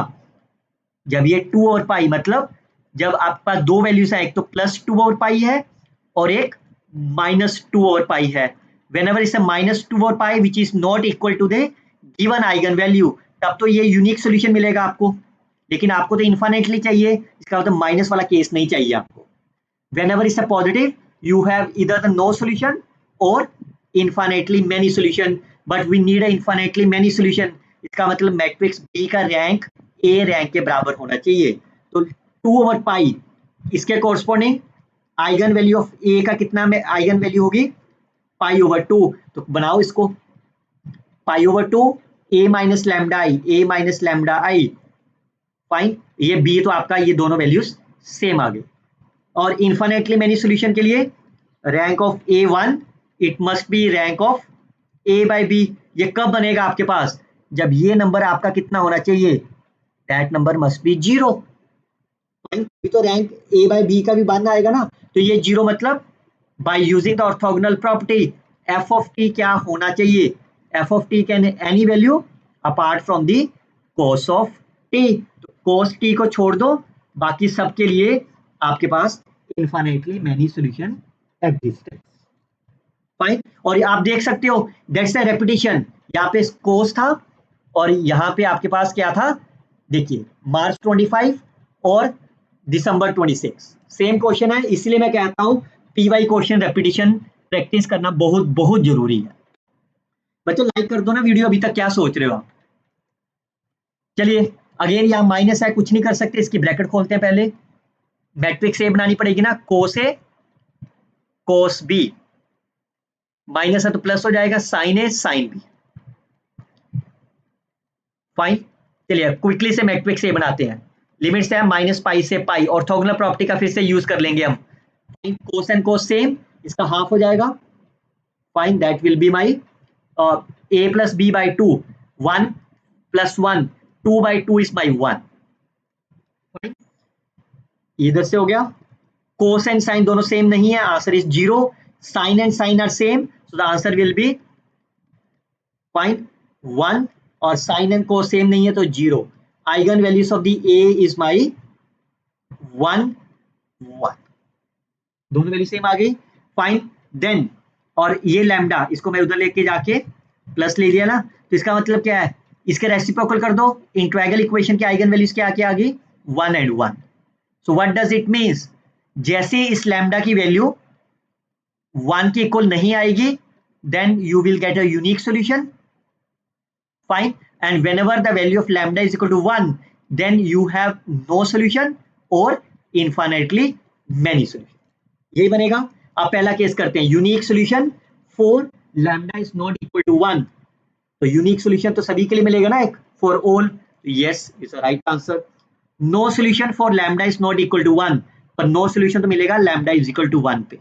जब ये 2/पाई, मतलब जब आपके पास दो वैल्यूज है, एक तो +2/पाई है और एक -2/पाई है, whenever it's a -2/पाई which is not equal to the given eigen value, तब तो ये यूनिक सोल्यूशन मिलेगा आपको। लेकिन आपको तो इन्फाइनेटली चाहिए, इसका मतलब माइनस वाला केस नहीं चाहिए आपको। whenever it's a positive you have either the no solution or infinitely many solution, but we need a infinitely many solution। इसका मतलब मैट्रिक्स बी का रैंक ए रैंक के बराबर होना चाहिए। तो 2/पाई इसके कोरस्पॉन्डिंग आइगन वैल्यू ऑफ ए का कितना में आइगन वैल्यू होगी, π/2। तो बनाओ इसको, π/2 a minus lambda I, A minus lambda I. Fine, ये बी तो आपका ये दोनों वैल्यूज सेम आ गई। और इन्फिनेटली मेनी सॉल्यूशन के लिए rank of A1 it must be rank of A/B। ये कब बनेगा आपके पास, जब ये नंबर आपका कितना होना चाहिए, दैट नंबर मस्ट बी 0। तो रैंक A/B का भी बनना आएगा ना, तो ये 0 मतलब bye using the orthogonal property f of t क्या होना चाहिए, f of t can any value apart from the cos of t। तो cos t को छोड़ दो, बाकी सबके लिए आपके पास इन्फिनेटली मैनी सॉल्यूशन एग्जिस्ट है। फाइन, और आप देख सकते हो दैट्स अ रेपिटेशन, यहाँ पे cos था और यहाँ पे आपके पास क्या था, देखिए मार्च 25 और दिसंबर 26 सेम क्वेश्चन है। इसलिए मैं कहता हूँ पीवाई क्वेश्चन रेपिटेशन प्रैक्टिस करना बहुत बहुत जरूरी है। बच्चों लाइक कर दो ना वीडियो, अभी तक क्या सोच रहे हो आप। चलिए अगेन यहाँ माइनस है, कुछ नहीं कर सकते, इसकी ब्रैकेट खोलते हैं। पहले मैट्रिक्स ए बनानी पड़ेगी ना, cos A cos B, minus है तो प्लस हो जाएगा, sign A sine B. Fine, चलिए क्विकली से मैट्रिक्स ए बनाते हैं। लिमिट्स है -π से पाई, ऑर्थोगोनल प्रॉपर्टी का फिर से यूज कर लेंगे हम। कोस एंड कोस सेम, इसका हाफ हो जाएगा। Fine, that will be my a plus B by 2, 1 + 1, 2/2 is my 1। इधर से हो गया, कोस एंड साइन दोनों सेम नहीं है, answer is 0। Sine and sine are same, so the answer will be fine 1, और साइन एंड कोस सेम नहीं है तो 0। Eigen values of the A is my 1 1, दोनों वैल्यू सेम आ गई। फाइन, देन और ये लैम्डा इसको मैं उधर लेके जाके प्लस ले लिया ना, तो इसका मतलब क्या है, इसके रेसिप्रोकल कर दो, इंटीग्रल इक्वेशन की आइगन वैल्यूज क्या क्या आ गई, 1 and 1। So what does it means, जैसे इस लैम्डा की वैल्यू 1 की इक्वल नहीं आएगी, then you will get a unique solution. Fine, and whenever the value of lambda is equal to 1, then you have no solution or infinitely many solution। यही बनेगा। अब पहला केस करते हैं, unique solution for lambda is not equal to 1। तो unique solution तो सभी के लिए मिलेगा ना, एक for all, yes is a right answer. No solution for lambda is not equal to 1, पर नो सॉल्यूशन तो मिलेगा लैम्डा इज इक्वल टू 1 पे।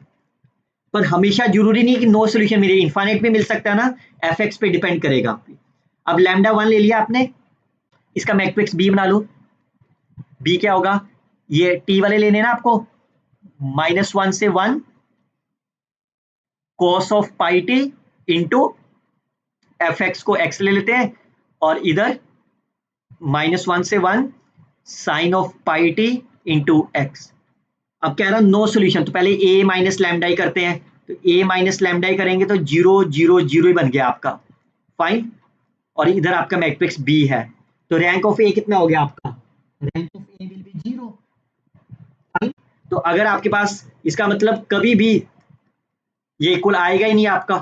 पर हमेशा जरूरी नहीं कि नो सॉल्यूशन मिले, इनफाइनाइट भी मिल सकता है ना, एफ पे डिपेंड करेगा। अब लैम्डा 1 ले लिया आपने, इसका मैट्रिक्स बी बना लो। बी क्या होगा, ये टी वाले लेने ना आपको, -1 से 1 cos of pi T into F को एक्स ले लेते हैं, और इधर -1 से 1 sine of pi T into X. अब कह रहा नो सॉल्यूशन, तो पहले a माइनस लैम्डा ही करते हैं, तो a माइनस लैम्डा ही करेंगे तो 0 0 0 ही बन गया आपका। फाइन, और इधर आपका मैट्रिक्स बी है, तो रैंक ऑफ ए कितना हो गया आपका, rank of A will be 0। तो अगर आपके पास, इसका मतलब कभी भी ये इक्वल आएगा ही नहीं आपका,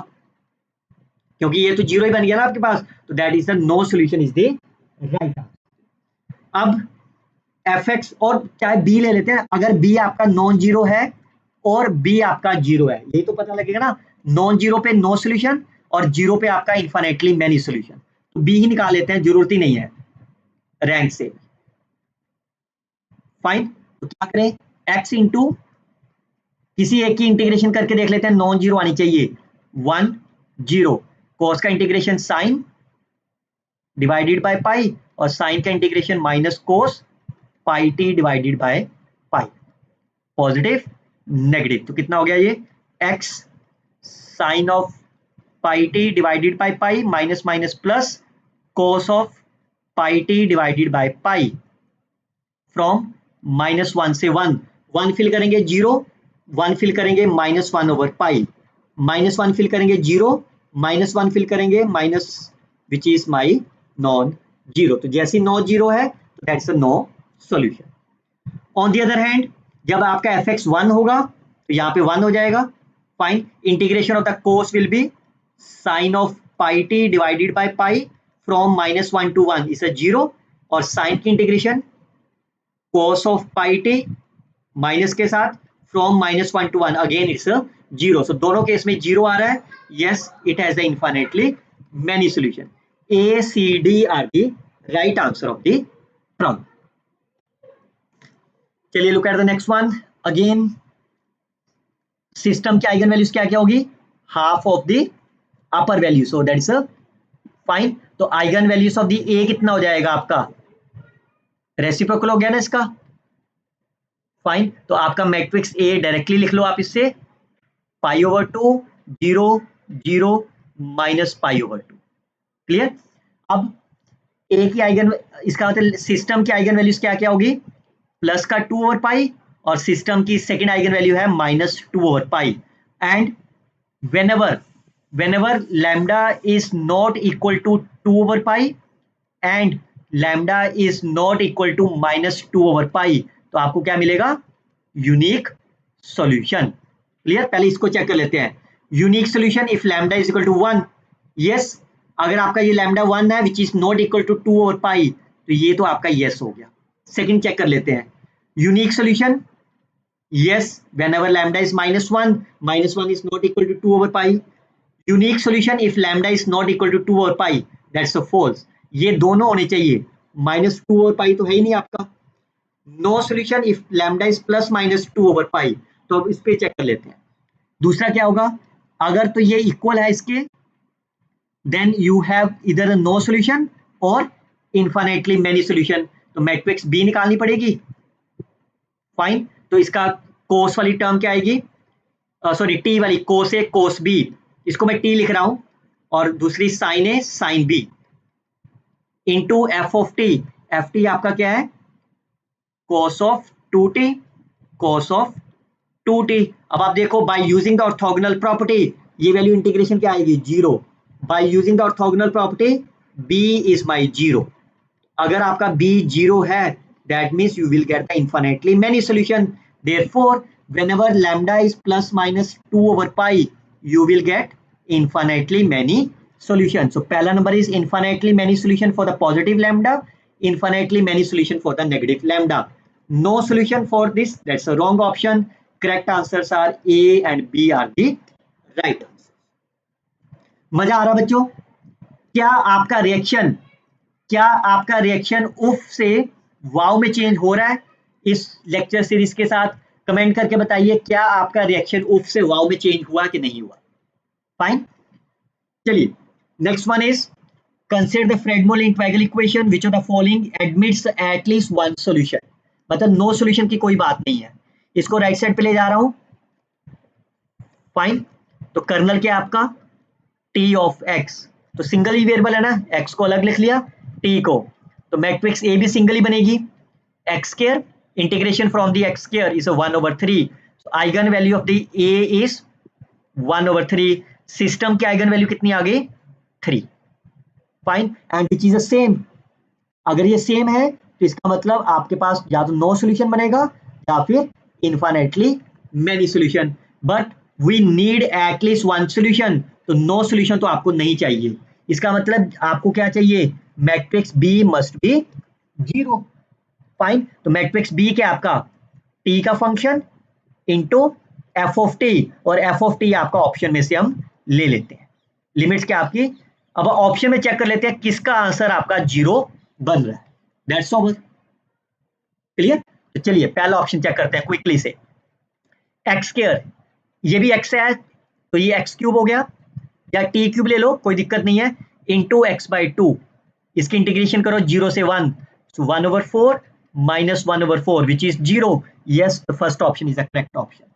क्योंकि ये तो 0 ही बन गया ना आपके पास, तो that is the no solution is the right answer. अब एफ और चाहे बी ले लेते हैं, अगर बी आपका नॉन जीरो है और बी आपका 0 है, यही तो पता लगेगा ना, नॉन जीरो पे नो सॉल्यूशन और 0 पे आपका इन्फिनेटली मैनी सॉल्यूशन, तो बी ही निकाल लेते हैं, जरूरत ही नहीं है रैंक से। फाइन, तो क्या करें, एक्स इंटू किसी एक की इंटीग्रेशन करके देख लेते हैं, नॉन जीरो आनी चाहिए, 1 0, कॉस का integration sine divided by pi, और साइन का integration minus cos pi T divided by pi, positive negative, तो कितना हो गया ये, X sine of pi T divided by pi minus minus plus cos of pi T divided by pi. From -1 से 1, 1 fill करेंगे 0, 1 fill करेंगे -1 over पाई, -1 fill करेंगे 0, -1 fill करेंगे minus which is my non zero. तो जैसे नॉन जीरो है तो that's a no solution. On the other hand जब आपका एफ एक्स 1 होगा तो यहाँ पे 1 हो जाएगा। Fine, integration of the cos will be sine of pi T divided by pi from -1 to 1 is a 0, और साइन की integration cos of pi T minus के साथ from -1 to 1 again it's a 0। So दोनों case में 0 आ रहा है। Yes, it has the infinitely many solution. A, C, D are the right answer of the problem. चलिए look at the next one. Again system की eigen values क्या क्या होगी? Half of the upper value, so that is a fine. तो eigen values of the A कितना हो जाएगा आपका? रेसिप्रोकल हो गया ना इसका। फाइन, तो आपका मैट्रिक्स ए डायरेक्टली लिख लो आप इससे, π/2 0 0 माइनस π/2। क्लियर? अब ए की आइगन, इसका मतलब सिस्टम की आइगन वैल्यूज क्या क्या होगी? प्लस का 2 ओवर पाई, और सिस्टम की सेकेंड आइगन वैल्यू है -2 over pi. And whenever lambda is not equal to 2 over pi and lambda is not equal to -2 over pi, तो आपको क्या मिलेगा? Unique solution. क्लियर? पहले इसको चेक कर लेते हैं। Unique solution if lambda is equal to 1, yes. अगर आपका ये लैम्डा 1 है which is not equal to 2 over pi, तो ये तो आपका यस हो गया। सेकंड चेक कर लेते हैं, unique solution yes whenever lambda is -1, -1 is not equal to 2 over pi। Unique solution if lambda is not equal to 2 over pi, that's a false. ये दोनों होने चाहिए, -2 ओवर पाई तो है ही नहीं आपका। No solution if lambda is +-2 over pi. तो अब इस पे चेक कर लेते हैं। दूसरा क्या होगा? अगर तो ये इक्वल है इसके, देन यू हैव इधर नो सॉल्यूशन और इनफाइनाइटली मेनी सॉल्यूशन। तो मैट्रिक्स बी निकालनी पड़ेगी। फाइन, तो इसका कोस वाली टर्म क्या आएगी? सॉरी टी वाली, कोस ए कोस बी, इसको मैं टी लिख रहा हूं, और दूसरी sine A sine B into F of T. F T आपका क्या है? Cos of 2t cos of 2t। अब आप देखो by using the orthogonal property, ये वैल्यू इंटीग्रेशन क्या आएगी? 0। By using the orthogonal property b is my 0। अगर आपका b 0 है, that means you will get the infinitely many solution. Therefore whenever lambda is +-2 over pi, you will get infinitely many solution. So पहला number is infinitely many solution for the positive lambda, infinitely many solution for the negative lambda. No solution for this, that's a wrong option. Correct answers are A and B are the right answers. मजा आ रहा बच्चों? क्या आपका reaction उफ से वाव में change हो रहा है इस लेक्चर सीरीज के साथ? कमेंट करके बताइए, क्या आपका रिएक्शन उफ से वाव में चेंज हुआ कि नहीं हुआ? फाइन, चलिए next one is consider the Fredholm integral equation which of the following admits at least one solution. मतलब नो सॉल्यूशन की कोई बात नहीं है। इसको राइट साइड पे ले जा रहा हूं। फाइन, तो कर्नल क्या आपका? टी ऑफ एक्स, तो सिंगल ही वेरिएबल है ना, एक्स को अलग लिख लिया, टी को, तो मैट्रिक्स ए भी सिंगल ही बनेगी। X square integration from the x square is 1/3। So eigen value of the A is 1/3। System की आइगन वैल्यू कितनी आ गई? 3। Fine, and which is the same. अगर ये सेम है तो इसका मतलब आपके पास या तो नो सॉल्यूशन बनेगा या फिर infinitely many solution. But we need at least one solution, तो नो सॉल्यूशन तो आपको नहीं चाहिए। इसका मतलब आपको क्या चाहिए? Matrix B must be 0। Fine, तो मैट्रिक्स बी क्या आपका? टी का function into F of T, और एफ ऑफ टी आपका ऑप्शन में से हम ले लेते हैं। लिमिट्स क्या आपकी? अब ऑप्शन में चेक कर लेते हैं किसका आंसर आपका 0 बन रहा है। That's all. क्लियर? तो चलिए पहला ऑप्शन चेक करते हैं क्विकली से। एक्स स्क्वायर, ये भी एक्स है तो ये एक्स क्यूब हो गया, या टी क्यूब ले लो कोई दिक्कत नहीं है, इंटू x/2। इसकी इंटीग्रेशन करो 0 से 1, so 1/4 minus 1/4 which is 0. Yes, the first option is the correct option.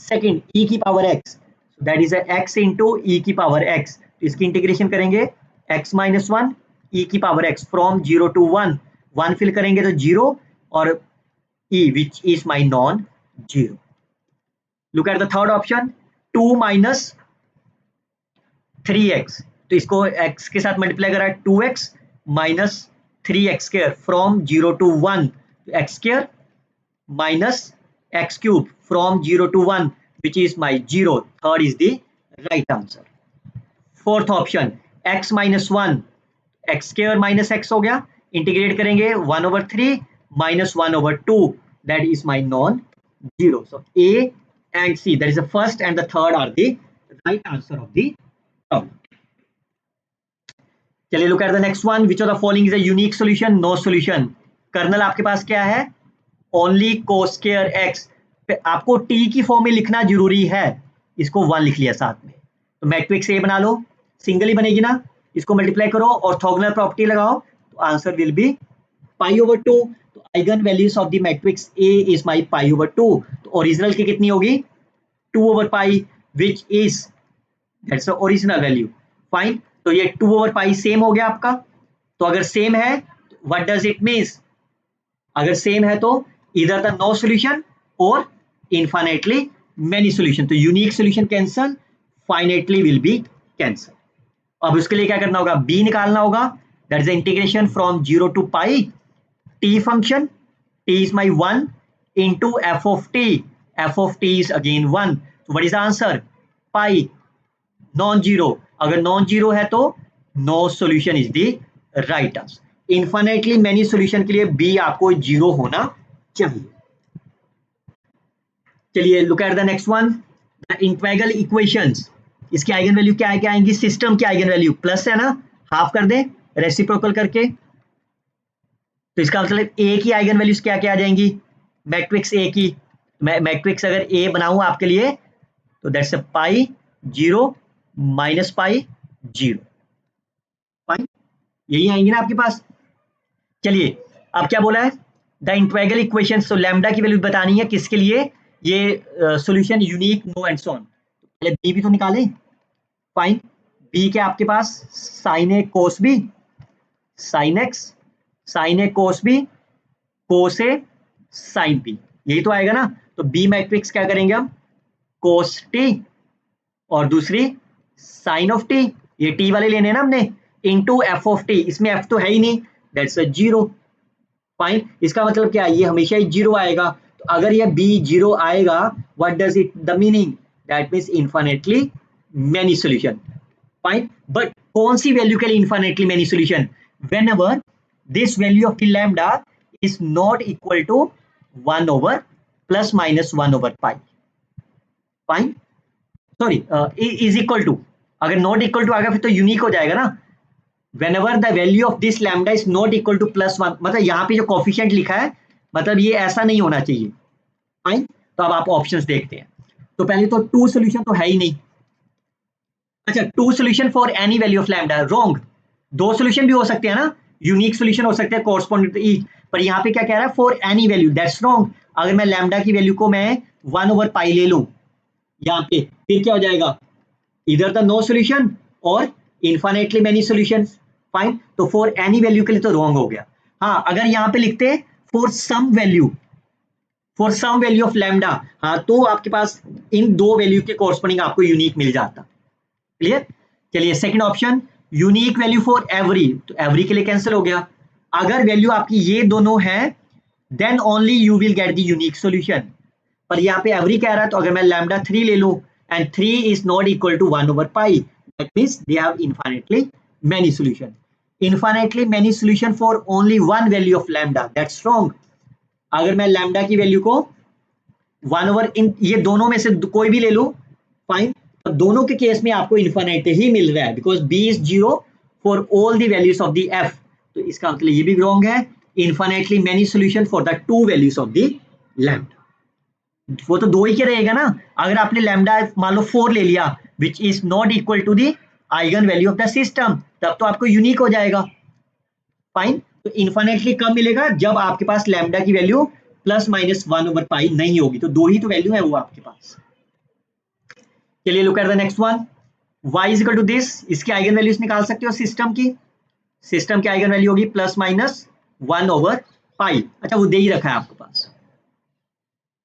Second, e की power x, so that is a x into e की पावर x। तो इसकी इंटीग्रेशन करेंगे x - 1 e की power x from 0 to 1, 1 fill करेंगे तो 0, or E which is my non-zero. Look at the third option, 2 minus 3x, तो इसको x के साथ मल्टीप्लाई करा है 2x minus 3x square from 0 to 1, x square minus x cube from 0 to 1 which is my 0. Third is the right answer. Fourth option, x minus 1, x square minus x हो गया, integrate करेंगे 1/3 minus 1/2, that is my non-zero. So A and C, that is the first and the third are the right answer of the problem. चलिए look at the next one. Which of the following is a unique solution? No solution. Kernel आपके पास क्या है? Only cos square x. आपको t की form में लिखना जरूरी है, इसको 1 लिख लिया साथ में, तो मैट्रिक्स A बना लो, सिंगल ही बनेगी ना, इसको मल्टीप्लाई करो, ऑर्थोगोनल प्रॉपर्टी लगाओ, तो आंसर विल बी π/2. तो eigen values of the matrix A is my π/2. तो ओरिजिनल की कितनी होगी? 2/π which is that's the original value. Fine, तो ये 2/π सेम हो गया आपका. तो अगर सेम है, व्हाट डज इट मीन्स? अगर सेम है तो इधर द नो सॉल्यूशन और इनफाइनाइटली मेनी सॉल्यूशन. तो unique solution cancel, finitely will be cancel. अब उसके लिए क्या करना होगा? b निकालना होगा, that is the integration from 0 to π t function, t is my 1 into f of t is again 1. so what is the answer? pi, non zero. अगर non zero है तो no solution is the right answer. Infinitely many solution के लिए B आपको zero होना चाहिए. चलिए look at the next one, the integral equations. इसकी आइगन वैल्यू क्या है, क्या आएंगी? सिस्टम की आइगन वैल्यू प्लस है ना, हाफ कर दे रेसिप्रोकल करके, तो इसका मतलब ए की आइगन वैल्यूज क्या क्या आ जाएंगी? मैट्रिक्स ए की, मैट्रिक्स अगर ए बनाऊं आपके लिए तो that's a pi 0 minus pi 0. Fine, यही आएंगे ना आपके पास. चलिए अब क्या बोला है? The integral equation. तो लैम्डा की वैल्यू बतानी है किसके लिए? ये solution unique, no and so on. पहले बी भी तो निकाले. फाइन, बी के आपके पास sine A cos B, sine x, sine A cos B, cos A sine B, यही तो आएगा ना. तो बी मैट्रिक्स क्या करेंगे हम? कोस टी और दूसरी साइन ऑफ टी, ये टी वाले लेने ना हमने, इनटू एफ ऑफ टी. इसमें एफ तो है ही नहीं, दैट्स अ जीरो. फाइन, इसका मतलब क्या है? ये हमेशा ही जीरो आएगा. तो अगर ये बी जीरो आएगा, what does it the meaning? That means infinitely many solution. Fine, but कौन सी वैल्यू के लिए infinitely many solution? Whenever this value of the lambda is not equal to 1 over plus minus 1 over pi. Fine, sorry is equal to, अगर not equal to आ गया फिर तो unique हो जाएगा ना. whenever the value of this lambda is not equal to +1, मतलब यहाँ पे जो कोफिशिएंट लिखा है, मतलब ये ऐसा नहीं होना चाहिए. फाइन, तो अब आप ऑप्शंस देखते हैं. तो पहले तो 2 सॉल्यूशन तो है ही नहीं. अच्छा, 2 solution for any value of lambda, wrong. 2 solution भी हो सकते हैं ना, यूनिक सॉल्यूशन हो सकते हैं कॉरस्पॉन्डिंग टू ईच, पर यहाँ पे क्या कह रहा है? For any value, that's wrong. अगर मैं लैम्डा की वैल्यू को मैं 1/π ले लूं यहाँ पे, फिर क्या हो जाएगा? इधर द नो सॉल्यूशन और इनफाइनाइटली मेनी सॉल्यूशंस. फाइन, तो फॉर एनी वैल्यू के लिए तो रॉन्ग हो गया. हाँ, अगर यहाँ पे लिखते for some value, for some value of lambda, हाँ, तो आपके पास इन दो वैल्यू के कॉरस्पॉन्डिंग आपको यूनिक मिल जाता. क्लियर? चलिए second option, unique value for every, तो एवरी के लिए कैंसिल हो गया. अगर वैल्यू आपकी ये दोनों है, then only you will get the unique solution. पर यहाँ पे एवरी कह रहा है, तो अगर मैं लैम्डा 3 ले लूं and 3 is not equal to 1/π, that means they have infinitely many solution. Infinitely many solution for only one value of lambda, that's wrong. अगर मैं लैम्डा की वैल्यू को 1 इन ये दोनों में से कोई भी ले लूं, फाइन, तो दोनों के केस में आपको इनफाइनाइट ही मिल रहा है, because B is zero for all the values of the F. तो इसका मतलब ये भी रॉन्ग है. Infinitely many solution for the 2 values of the lambda, वो तो 2 ही के रहेगा ना. अगर आपने लैम्डा मान लो 4 ले लिया which is not equal to the eigen value of the system, तब तो आपको यूनिक हो जाएगा. फाइन, तो इनफाइनाइटली कब मिलेगा? जब आपके पास लैम्डा की वैल्यू प्लस माइनस 1/π नहीं होगी. तो 2 ही तो वैल्यू है वो आपके पास. चलिए look at the next one, y is equal to this. इसकी आइगन वैल्यूज निकाल सकते हो सिस्टम की. सिस्टम की आइगन वैल्यू होगी प्लस माइनस 1/π. पाई, अच्छा वो दे ही रखा है आपके पास।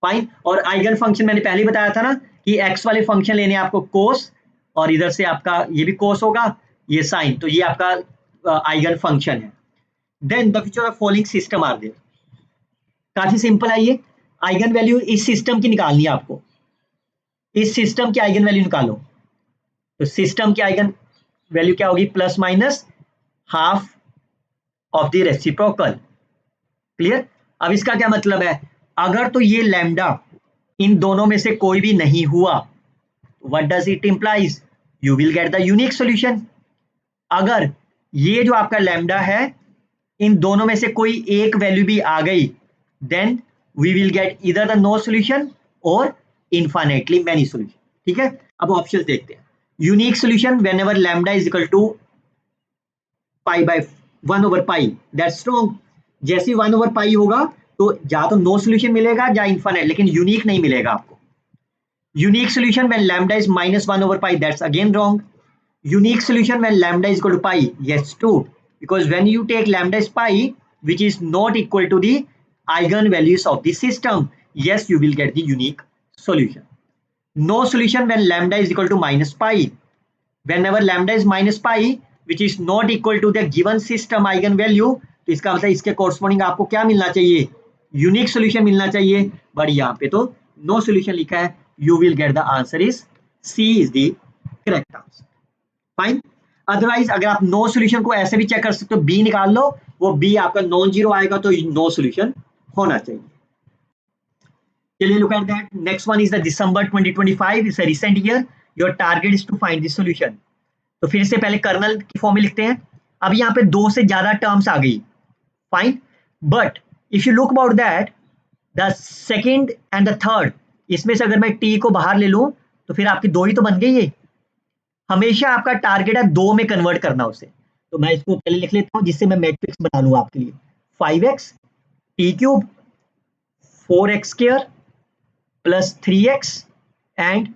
फाइन, और आइगन फंक्शन मैंने पहले बताया था ना कि एक्स वाले फंक्शन लेने हैं आपको कोस, और इधर से आपका ये भी कोस होगा, ये साइन, तो ये आपका आइगन फंक्शन है। Then the future of following system are there, काफी सिंपल है ये। आइगन वैल्यू इस सिस्टम की निकालनी है आपको, इस सिस्टम की आइगन वैल्यू निकालो। तो सिस्टम की आइगन वैल्यू क्या होगी, plus minus half of the reciprocal. Clear. अब इसका क्या मतलब है, अगर तो ये लैम्डा इन दोनों में से कोई भी नहीं हुआ, what does it implies, you will get the unique solution. अगर ये जो आपका लैम्डा है इन दोनों में से कोई एक वैल्यू भी आ गई, देन वी विल गेट इधर द नो सॉल्यूशन और इनफाइनाइटली मैनी सॉल्यूशन। ठीक है, अब ऑप्शंस देखते हैं। Unique solution whenever lambda is equal to pi by 1 over pi, that's wrong. जैसे 1 ओवर पाई होगा तो या तो नो सॉल्यूशन मिलेगा या इनफाइनाइट, लेकिन यूनिक नहीं मिलेगा आपको। Unique solution when lambda is minus 1 over pi, that's again wrong. Unique solution when lambda is equal to pi, yes true, because when you take lambda is pi which is not equal to the eigenvalues of the system, yes you will get the unique solution. No solution when lambda is equal to minus pi, whenever lambda is minus pi which is not equal to the given system eigenvalue, तो इसका मतलब इसके corresponding आपको क्या मिलना चाहिए, unique solution मिलना चाहिए, बट यहाँ पे तो नो सॉल्यूशन लिखा है। You will get the answer is C is the correct answer. Fine, otherwise अगर आप नो सॉल्यूशन को ऐसे भी चेक कर सकते हो, बी निकाल लो, वो बी आपका नॉन जीरो आएगा तो नो सॉल्यूशन होना चाहिए। चलिए look at that, next one is the December 2025, it's a recent year, your target is to find the solution. तो फिर से पहले कर्नल की फॉर्म में लिखते हैं। अब यहाँ पे दो से ज्यादा टर्म्स आ गई, fine, but if you look about that, the second and the third, इसमें से अगर मैं टी को बाहर ले लूं तो फिर आपकी दो ही तो बन गई है। हमेशा आपका टारगेट है दो में कन्वर्ट करना उसे, तो मैं इसको पहले लिख लेता हूं जिससे मैं मैट्रिक्स बना लूं आपके लिए। 5x T cube 4x square plus 3x and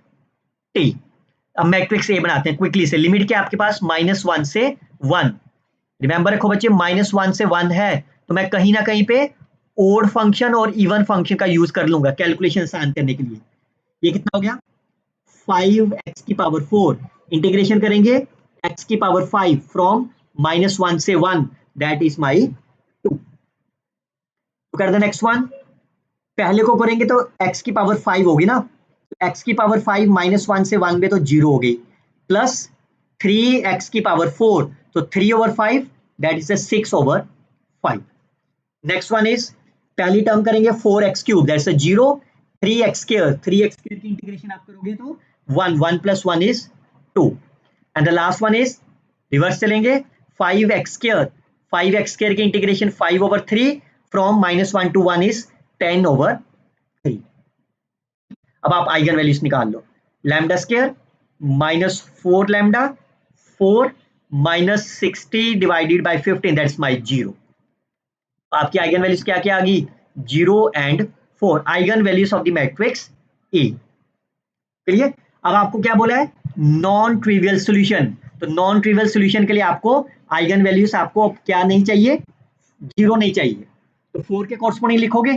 T. अब मैट्रिक्स ए बनाते हैं क्विकली से। लिमिट क्या आपके पास, -1 से 1। रिमेंबर रखो बच्चे, -1 से 1 है तो मैं कहीं ना कहीं पे ओड फंक्शन और इवन फंक्शन का यूज कर लूंगा कैलकुलेशन आसान करने के लिए। ये कितना हो गया, 5x की पावर 4, इंटीग्रेशन करेंगे x की पावर 5 फ्रॉम -1 से 1, दैट इज माई 2। तो कर दो नेक्स्ट वन, पहले को करेंगे तो x की पावर 5 होगी ना, तो x की पावर 5 -1 से 1 में तो 0 हो गई, प्लस 3x की पावर 4, तो 3 over 5 that is 6 over 5। Next one is, पहली टर्म करेंगे 4x cube that's 0, 3x square, 3x square की इंटीग्रेशन आप करोगे तो 1 plus 1 is 2, and the last one is reverse चलेंगे, 5x स्क्वायर, 5x स्क्वायर की integration 5 over 3 from -1 to 1 is 10 over 3। अब आप आइगन वैल्यूज निकाल लो, lambda square -4 lambda 4 -60 divided by 15 that's my 0। आपकी आइगन वैल्यूज क्या क्या आ गई, 0 and 4, eigen values of the matrix A. Clear. अब आपको क्या बोला है, नॉन ट्रिवियल सॉल्यूशन, तो नॉन ट्रिवियल सॉल्यूशन के लिए आपको आइगन वैल्यूज आपको क्या नहीं चाहिए, 0 नहीं चाहिए, तो 4 के कॉरस्पॉन्डिंग लिखोगे।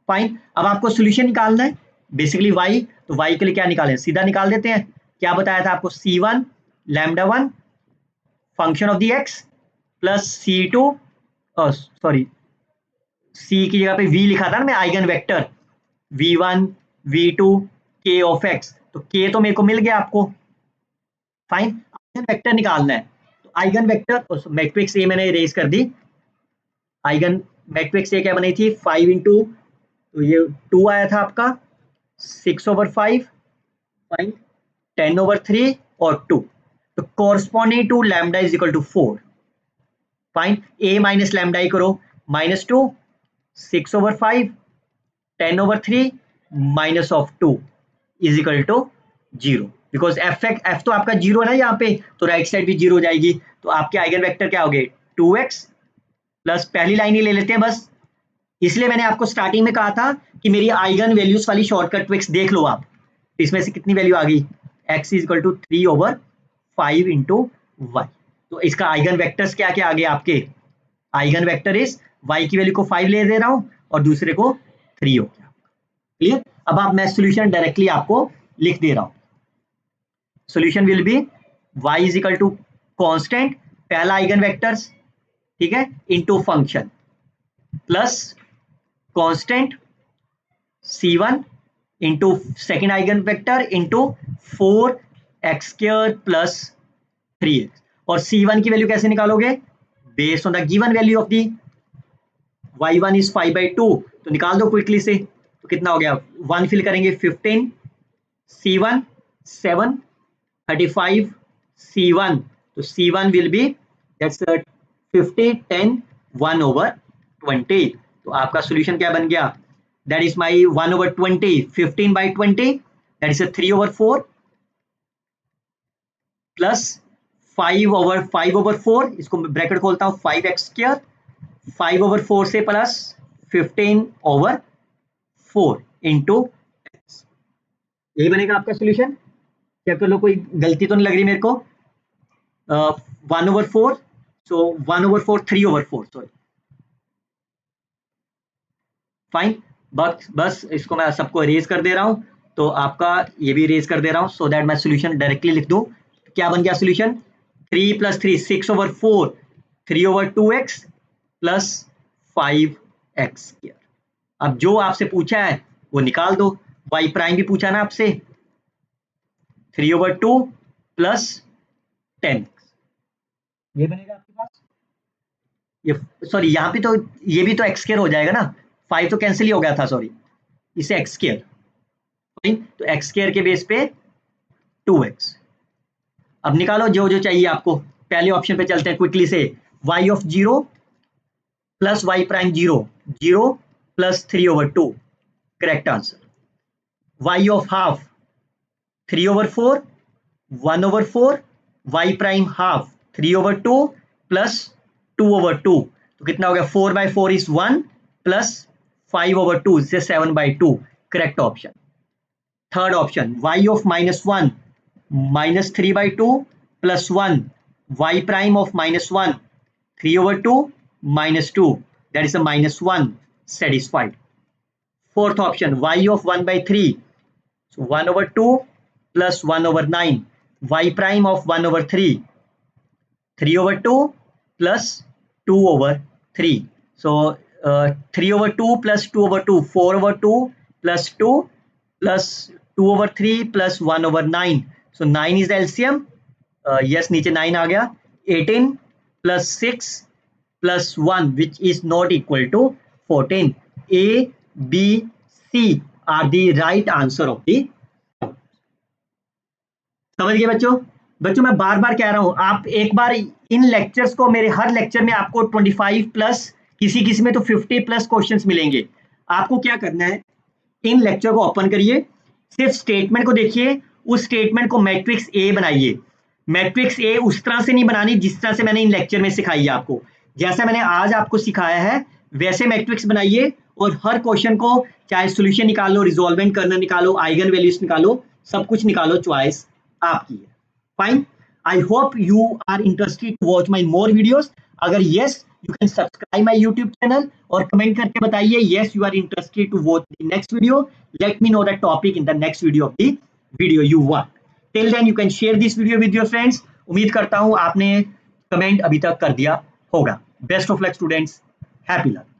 फाइन, अब आपको सॉल्यूशन निकालना है बेसिकली y, तो y के लिए क्या निकालें, सीधा निकाल देते हैं। क्या बताया था आपको, c1 lambda 1 function of the x plus c2, sorry c की जगह पे v लिखा था ना मैं, eigen vector v1 v2 k of x, तो k तो मेरे को मिल गया आपको। फाइन, आइगन वेक्टर निकालना है, तो आइगन वेक्टर मैट्रिक्स ए मैंने इरेज कर दी। आइगन मैट्रिक्स ए क्या बनी थी, 5 इंटू, तो ये 2 आया था आपका, 6 ओवर 5, फाइन, 10 ओवर 3 और 2, तो corresponding to lambda is equal to 4। Fine, a minus lambda ही करो, -2 6 over 5 10 over 3 minus of 2 is equal to 0, because f तो आपका 0 है ना यहाँ पे, तो राइट साइड भी 0 हो जाएगी, तो आपके आइगन वेक्टर क्या हो गए, 2x प्लस, पहली लाइन ही ले लेते हैं बस, इसलिए मैंने आपको स्टार्टिंग में कहा था कि मेरी आइगन वैल्यूज वाली शॉर्टकट ट्रिक्स देख लो आप। इसमें से कितनी वैल्यू आ गई, x is equal to 3 over 5 into Y, तो इसका आइगन वेक्टर्स क्या क्या आ गए आपके, आइगन वेक्टर इज y की वैल्यू को 5 ले दे रहा हूं और दूसरे को 3 हो गया। क्लियर? अब आप मैं सोल्यूशन डायरेक्टली आपको लिख दे रहा हूं। Solution will be y is equal to constant, पहला आइगन वेक्टर्स, ठीक है, into function plus constant c1 into second eigen vector into 4x² plus 3x। और c1 की वैल्यू कैसे निकालोगे? Based on the given value of the y1 is 5/2, तो निकाल दो क्विकली से। तो कितना हो गया? 1 फिल करेंगे 15, c1 7, 35 c1, तो c1 विल बी दैट्स 50, 10, 1/20। तो आपका सोल्यूशन क्या बन गया? That is my 1/20, 15/20, that is a 3/4 plus 5/4, इसको ब्रैकेट खोलता हूं 5x², 5/4 से प्लस 15/4 इंटू x। यही बनेगा आपका सोल्यूशन। चेक कर लो, कोई गलती तो नहीं लग रही मेरे को। 1/4, सो 1/4 3/4, सॉरी, फाइन। बस इसको मैं सबको इरेज कर दे रहा हूं, तो आपका ये भी इरेज कर दे रहा हूं सो दैट मैं सोल्यूशन डायरेक्टली लिख दूं। क्या बन गया सोल्यूशन? 3 + 3 6/4, 3/2x plus 5x²। अब जो आपसे पूछा है वो निकाल दो। y प्राइम भी पूछा ना आपसे, 3/2 प्लस 10x, ये बनेगा आपके पास। ये सॉरी, यहाँ पे तो ये भी तो x² हो जाएगा ना, 5 तो कैंसिल ही हो गया था, सॉरी, इसे x², तो x² के बेस पे 2x। अब निकालो जो जो चाहिए आपको। पहले ऑप्शन पे चलते हैं क्विकली से। y of 0 plus y prime 0, 0 plus 3/2, correct answer. y of half 3/4, 1/4, y prime half 3/2 plus 2/2, तो कितना हो गया? 4/4 इज 1 प्लस 5/2 से 7/2, correct option. Third option y of -1 -3/2 plus 1, y prime of -1 3/2 -2, that is a -1, satisfied. Fourth option y of 1/3, so 1/2 plus 1/9, y prime of 1/3, 3/2 plus 2/3, so 3/2 plus 2/2, 4/2 plus 2 plus 2/3 plus 1/9, so 9 is the LCM. Yes, नीचे 9 आ गया। 18 plus 6 plus 1 which is not equal to 14. A, B, C are the right answer of the। समझ गए बच्चों? बच्चों मैं बार बार कह रहा हूं, आप एक बार इन लेक्चर्स को, मेरे हर लेक्चर में आपको 25 प्लस, किसी किसी में तो 50 प्लस क्वेश्चंस मिलेंगे। आपको क्या करना है, इन लेक्चर को ओपन करिए, सिर्फ स्टेटमेंट को देखिए, उस स्टेटमेंट को मैट्रिक्स ए बनाइए। मैट्रिक्स ए उस तरह से नहीं बनानी जिस तरह से मैंने इन लेक्चर में सिखाई है आपको। जैसा मैंने आज आपको सिखाया है वैसे मैट्रिक्स बनाइए, और हर क्वेश्चन को चाहे सॉल्यूशन निकालो, रिजॉल्वेंट करना निकालो, आइगन वैल्यूज निकालो, सब कुछ निकालो, चॉइस आपकी है। Fine, I hope you are interested to watch my more videos. अगर yes, you can subscribe my YouTube channel और कमेंट करके बताइए yes you are interested to watch the next video. Let me know the topic in the next video of the video you want. Till then you can share this video with your friends. उम्मीद करता हूं आपने comment अभी तक कर दिया होगा। Best of luck students, happy learning.